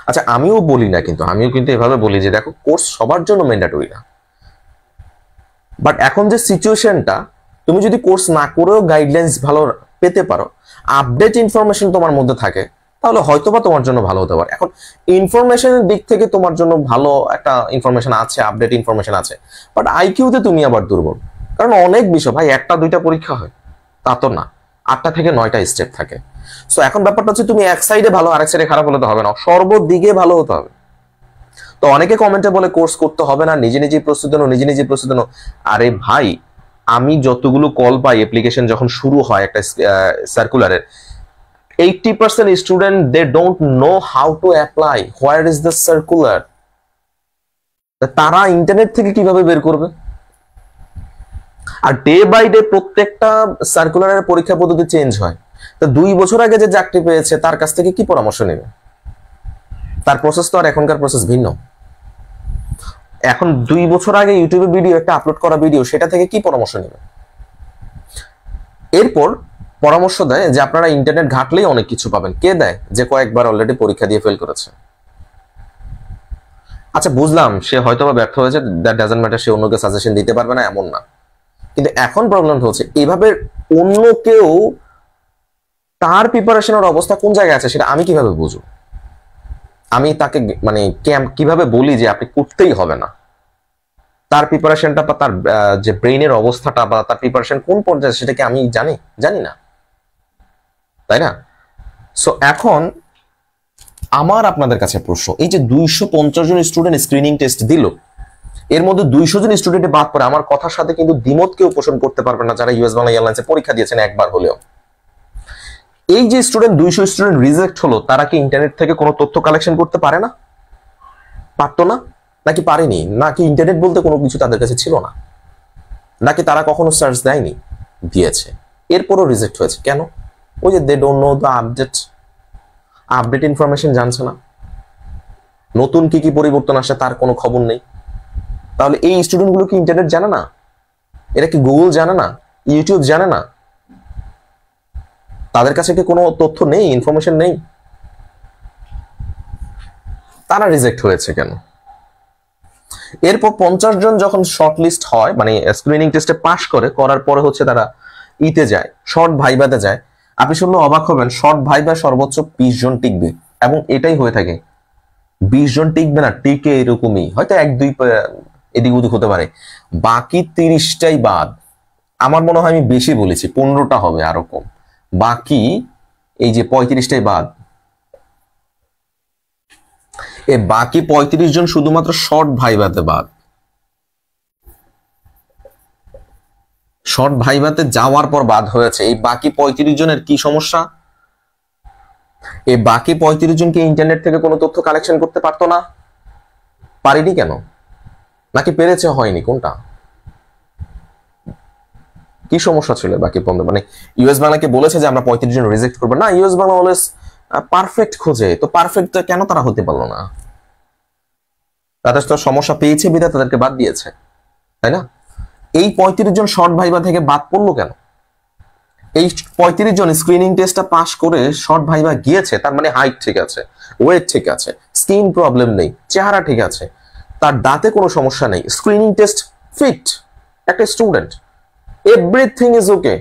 আচ্ছা, আমিও বলি না, আমিও কিন্তু এভাবে বলি যে দেখো, কোর্স সবার জন্য ম্যান্ডেটরি না। বাট এখন যে সিচুয়েশনটা, তুমি যদি কোর্স না করেও গাইডলাইন্স ভালো পেতে পারো, আপডেট ইনফরমেশন তোমার মধ্যে থাকে, তাহলে হয়তোবা তোমার জন্য ভালো হতে পারে। এখন ইনফরমেশনের দিক থেকে তোমার জন্য ভালো একটা ইনফরমেশন আছে, আপডেট ইনফরমেশন আছে, বাট আইকিউতে তুমি আবার দুর্বল। কারণ অনেক বিষয় ভাই 1টা 2টা পরীক্ষা হয়, তা তো না, 8টা থেকে 9টা স্টেপ থাকে। সো এখন ব্যাপারটা হচ্ছে তুমি এক সাইডে ভালো, আরেক সাইডে খারাপ হলে তো হবে না, সর্বদিকে ভালো হতে হবে। তো অনেকে কমেন্টে বলে কোর্স করতে হবে না, নিজে নিজেই প্রস্তুতি নাও। আরে ভাই, আমি যতগুলো কল পাই অ্যাপ্লিকেশন যখন শুরু হয় একটা সার্কুলারের, 80% student they don't know how to apply, where is the circular. তারা ইন্টারনেট থেকে কিভাবে বের করবে? আর ডে বাই ডে প্রত্যেকটা সার্কুলারের পরীক্ষা পদ্ধতি চেঞ্জ হয়। তো 2 বছর আগে যে চাকরি পেয়েছে তার কাছ থেকে কি পরামর্শ নেবে? তার প্রসেস তো আর এখনকার প্রসেস ভিন্ন। এখন 2 বছর আগে ইউটিউবে ভিডিও একটা আপলোড করা ভিডিও, সেটা থেকে কি পরামর্শ নেবে? এরপর পরামর্শ দেয় যে আপনারা ইন্টারনেট ঘাটলেই অনেক কিছু পাবেন। কে দেয়? যে কয়েকবার অলরেডি পরীক্ষা দিয়ে ফেল করেছে। আচ্ছা, বুঝলাম সে হয়তো বা ব্যর্থ হয়েছে, দ্যাট ডাজন্ট ম্যাটার, সে অন্যকে সাজেশন দিতে পারবে না এমন না। কিন্তু এখন প্রবলেমটা হচ্ছে এভাবে অন্য কেউ তার প্রিপারেশনের অবস্থা কোন জায়গায় আছে সেটা আমি কিভাবে বুঝবো? আমি তাকে মানে কিভাবে বলি যে আপনি করতেই হবে না? তার প্রিপারেশনটা বা তার যে ব্রেইনের অবস্থাটা বা তার প্রিপারেশন কোন পর্যায়ে সেটা কি আমি জানি না, তাই না? সো এখন আমার আপনাদের কাছে প্রশ্ন, এই যে 250 জন স্টুডেন্ট স্ক্রিনিং টেস্ট দিল, এর মধ্যে 200 জন স্টুডেন্টে বাদ পড়ে, আমার কথার সাথে কিন্তু দ্বিমত কেউ পোষণ করতে পারবে না যারা ইউএস বাংলা এয়ারলাইন্সে পরীক্ষা দিয়েছেন একবার হলেও। এই যে 200 স্টুডেন্ট রিজেক্ট হলো, তারা কি ইন্টারনেট থেকে কোনো তথ্য কালেকশন করতে পারে না? পারতো না? নাকি পারেনি? নাকি ইন্টারনেট বলতে কোনো কিছু তাদের কাছে ছিল না? নাকি তারা কখনো সার্চ দেয়নি? দিয়েছে, এরপরও রিজেক্ট হয়েছে কেন? ওই যে they don't know the update information জানছে না, নতুন কি পরিবর্তন আসে তার কোনো খবর নেই। তাহলে এই স্টুডেন্টগুলো কি ইন্টারনেট জানে না? এরা কি গুগল জানে না? ইউটিউব জানে না? তাদের কাছে কি কোনো তথ্য নেই, ইনফরমেশন নেই? তারা রিজেক্ট হয়েছে কেন? এরপর 50 জন যখন শর্ট লিস্ট হয়, মানে স্ক্রিনিং টেস্টে পাস করার পরে হচ্ছে তারা যায়, শর্ট ভাইভাতে যায়। আপনি শুনলে অবাক হবেন, শর্ট ভাইবা সর্বোচ্চ 20 জন টিকবে, এবং এটাই হয়ে থাকে। 20 জন টিকবে না, টিকে এরকমই, হয়তো এক দুই এদিক ওদিক হতে পারে, বাকি 30টাই বাদ। আমার মনে হয় আমি বেশি বলেছি, 15টা হবে আরো কম। বাকি এই যে 35টাই বাদ, এ বাকি 35 জন শুধুমাত্র শর্ট ভাইভাতে বাদ। শর্ট ভাইভাতে যাওয়ার পর বাদ হয়েছে। এই বাকি 35 জনের কি সমস্যা? এই বাকি 35 জনকে ইন্টারনেট থেকে কোনো তথ্য কালেকশন করতে পারতো না? পারিনি কেন? নাকি পেরেছে, হয়নি, কোনটা? কি সমস্যা ছিল বাকি 15? মানে ইউএস বাংলাকে বলেছে যে আমরা 35 জন রিজেক্ট করবো না, ইউএস বাংলা অলওয়েজ পারফেক্ট খোঁজে, তো পারফেক্ট কেন তারা হতে পারলো না? তাদের তো সমস্যা পেয়েছে বিধায় তাদেরকে বাদ দিয়েছে, তাই না? এই 35 জন শর্ট ভাইবা থেকে বাদ পড়লো কেন? এই 35 জন স্ক্রিনিং টেস্টটা পাস করে শর্ট ভাইবা গিয়েছে, তার মানে হাইট ঠিক আছে, ওয়েট ঠিক আছে, স্কিন প্রবলেম নেই, চেহারা ঠিক আছে, তার দাঁতে কোনো সমস্যা নেই, স্ক্রিনিং টেস্ট ফিট, একটা student, everything is okay,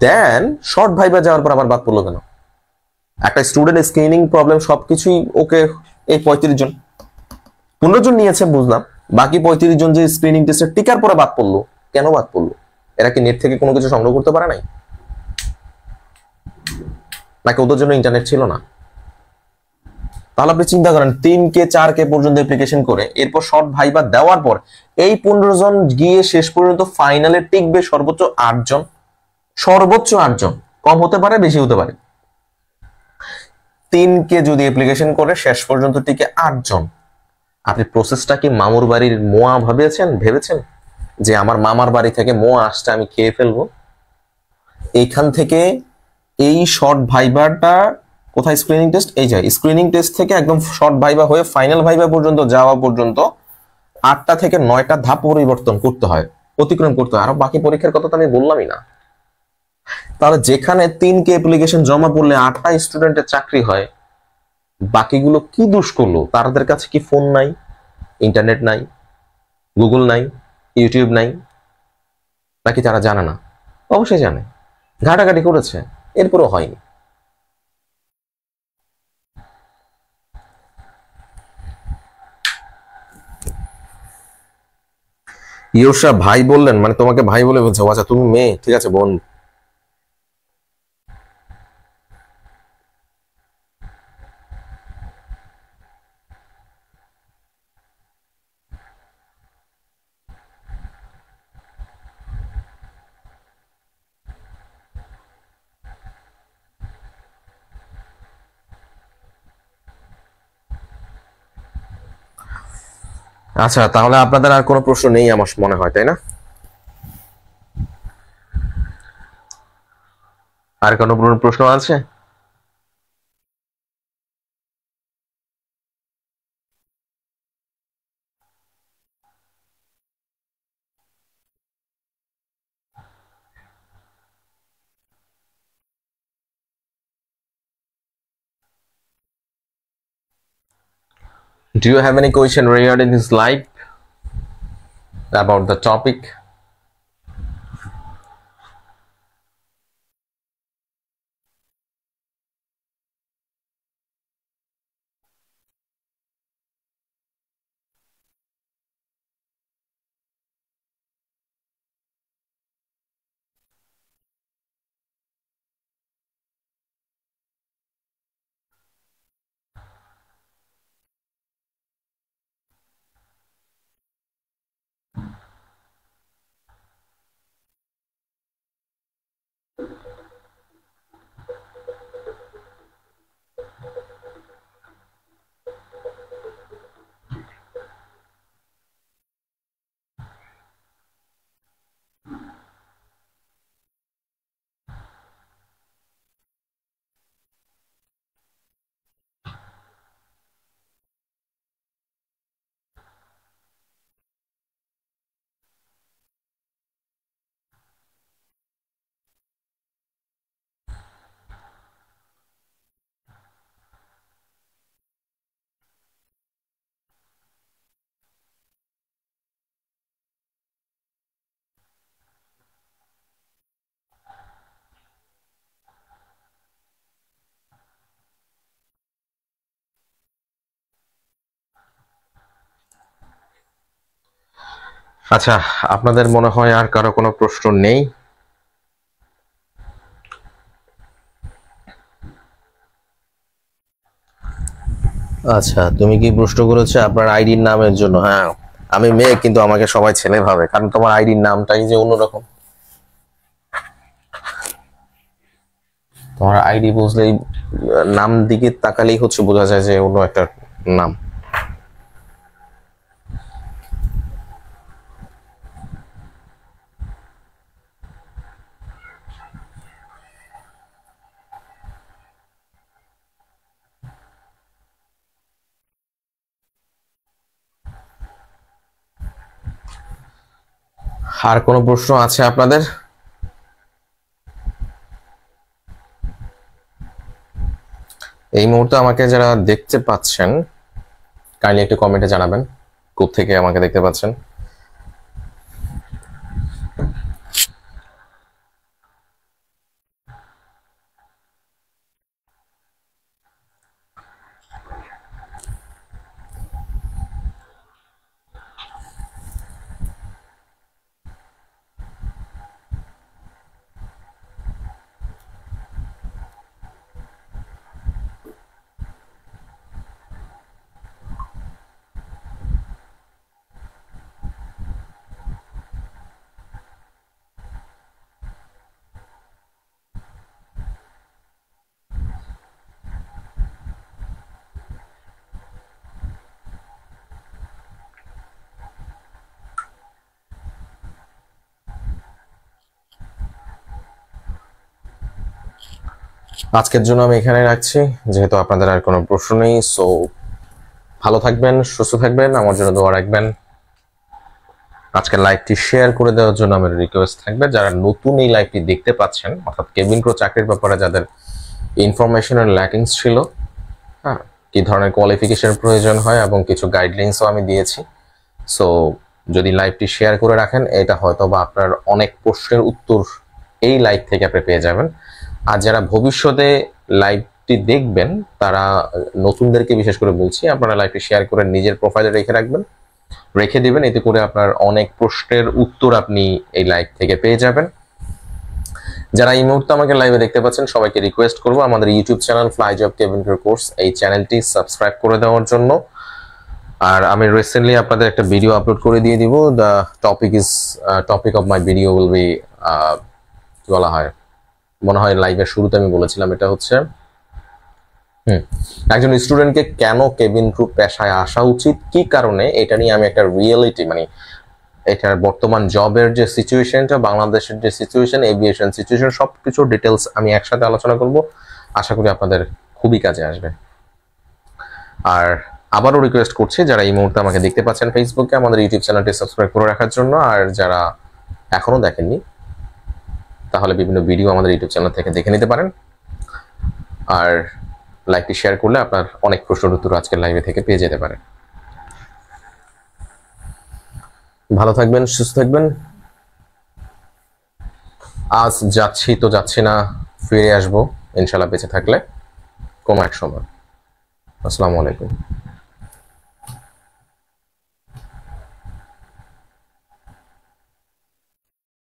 then short viva যাওয়ার পর আবার বাদ পড়লো কেন? একটা স্টুডেন্ট স্ক্রিনিং প্রবলেম সবকিছুই ওকে, এই 35 জন, 15 জন নিয়েছে বুঝলাম, বাকি 35 জন যে স্ক্রিনিং টেস্টে টিকার পরে বাদ পড়লো, কেন বাদ পড়লো? এরা কি নেট থেকে কোনো কিছু সংগ্রহ করতে পারে নাই, নাকি ওদের জন্য ইন্টারনেট ছিল না? তাহলে আপনি চিন্তা করেন, 3K 4K পর্যন্ত অ্যাপ্লিকেশন করে এরপর শর্ট ভাইবা দেওয়ার পর এই 15 জন গিয়ে শেষ পর্যন্ত ফাইনালে টিকবে সর্বোচ্চ 8 জন, সর্বোচ্চ 8 জন, কম হতে পারে বেশি হতে পারে। 3K যদি অ্যাপ্লিকেশন করে শেষ পর্যন্ত টিকে 8 জন, আপনি প্রসেসটা কি মামুর বাড়ির মোয়া ভেবেছেন যে আমার মামার বাড়ি থেকে মোয়া আসছে আমি খেয়ে ফেলবো? এইখান থেকে এই শর্ট ভাইবাটা কোথায় স্ক্রিনিং টেস্ট, এই যায় স্ক্রিনিং টেস্ট থেকে একদম শর্ট ভাইবা হয়ে ফাইনাল ভাইবা পর্যন্ত যাওয়া পর্যন্ত 8টা থেকে 9টা ধাপ পরিবর্তন করতে হয়, অতিক্রম করতে হয়, আরো বাকি পরীক্ষার কথা তো আমি বললামই না। তাহলে যেখানে 3K অ্যাপ্লিকেশন জমা পড়লে 8টা স্টুডেন্টের চাকরি হয়, বাকিগুলো কি দোষ করলো? তাদের কাছে কি ফোন নাই, ইন্টারনেট নাই, গুগল নাই, ইউটিউব নাই, নাকি তারা জানে না? অবশ্যই জানে, ঘাটাঘাটি করেছে, এরপরও হয়নি। ইয়োশা ভাই বললেন, মানে তোমাকে ভাই বলে বলছে? আচ্ছা তুমি মেয়ে, ঠিক আছে বোন। আচ্ছা, তাহলে আপনাদের আর কোনো প্রশ্ন নেই আমার মনে হয়, তাই না? আর কোনো প্রশ্ন আছে? Do you have any question regarding this live about the topic? আচ্ছা, আপনাদের মনে হয় আর কারো কোনো প্রশ্ন নেই? আচ্ছা, তুমি কি প্রশ্ন করেছো আপনার আইডির নামের জন্য? হ্যাঁ, আমি মেয়ে কিন্তু আমাকে সবাই ছেলে ভাবে, কারণ তোমার আইডির নামটাই যে অন্যরকম। তোমার আইডি বুঝলেই নাম দিকে তাকালেই হচ্ছে বোঝা যায় যে অন্য একটা নাম। আর কোনো প্রশ্ন আছে আপনাদের? এই মুহূর্তে আমাকে যারা দেখতে পাচ্ছেন কাইন্ডলি একটু কমেন্টে জানাবেন কোত্থেকে আমাকে দেখতে পাচ্ছেন। আজকের জন্য আমি এখানে রাখছি, যেহেতু আপনাদের আর কোনো প্রশ্ন নেই। সো ভালো থাকবেন, সুস্থ থাকবেন, আমার জন্য দোয়া রাখবেন। আজকের লাইভটি শেয়ার করে দেওয়ার জন্য আমার রিকোয়েস্ট থাকবে, যারা নতুন এই লাইভটি দেখতে পাচ্ছেন, অর্থাৎ কেবিন ক্রু চাকরির ব্যাপারে যাদের ইনফরমেশনের ল্যাকিংস ছিল, হ্যাঁ, কি ধরনের কোয়ালিফিকেশন প্রয়োজন হয় এবং কিছু গাইডলাইন্সও আমি দিয়েছি। সো যদি লাইভটি শেয়ার করে রাখেন, এটা হয়তো বা আপনার অনেক প্রশ্নের উত্তর এই লাইভ থেকে আপনি পেয়ে যাবেন। আর যারা ভবিষ্যতে লাইভটি দেখবেন, তারা নতুনদেরকে বিশেষ করে বলছি, আপনারা লাইভটি শেয়ার করে নিজের প্রোফাইলে রেখে দিবেন। এতে করে আপনার অনেক প্রশ্নের উত্তর আপনি এই লাইভ থেকে পেয়ে যাবেন। যারা এই মুহূর্তে আমাকে লাইভে দেখতে পাচ্ছেন, সবাইকে রিকোয়েস্ট করবো আমাদের YouTube channel fly job cabin crew course, এই চ্যানেলটি সাবস্ক্রাইব করে দেওয়ার জন্য। আর আমি রিসেন্টলি আপনাদের একটা ভিডিও আপলোড করে দিয়ে দিব। The topic of my video will be, কি বলা হয়, মনে হয় লাইভের শুরুতে আমি বলেছিলাম, এটা হচ্ছে একজন স্টুডেন্টকে কেন কেবিন ক্রু পেশায় আসা উচিত, কি কারণে, এটা নিয়ে আমি একটা রিয়েলিটি, মানে এটার বর্তমান জবের যে সিচুয়েশনটা, বাংলাদেশের যে সিচুয়েশন, এভিয়েশন সিচুয়েশন, সবকিছু ডিটেলস আমি একসাথে আলোচনা করব। আশা করি আপনাদের খুবই কাজে আসবে। আর আবারও রিকোয়েস্ট করছি, যারা এই মুহূর্তে আমাকে দেখতে পাচ্ছেন ফেসবুকে, আমাদের ইউটিউব চ্যানেলটি সাবস্ক্রাইব করে রাখার জন্য। আর যারা এখনো দেখেননি, তাহলে বিভিন্ন ভিডিও আমাদের ইউটিউব চ্যানেল থেকে দেখে নিতে পারেন। আর লাইভটি শেয়ার করলে আপনার অনেক প্রশ্নের উত্তর আজকের লাইভে থেকে পেয়ে যেতে পারেন। ভালো থাকবেন, সুস্থ থাকবেন। আজ যাচ্ছি তো যাচ্ছি না, ফিরে আসবো ইনশাল্লাহ বেঁচে থাকলে কোনো এক সময়। আসসালামু আলাইকুম।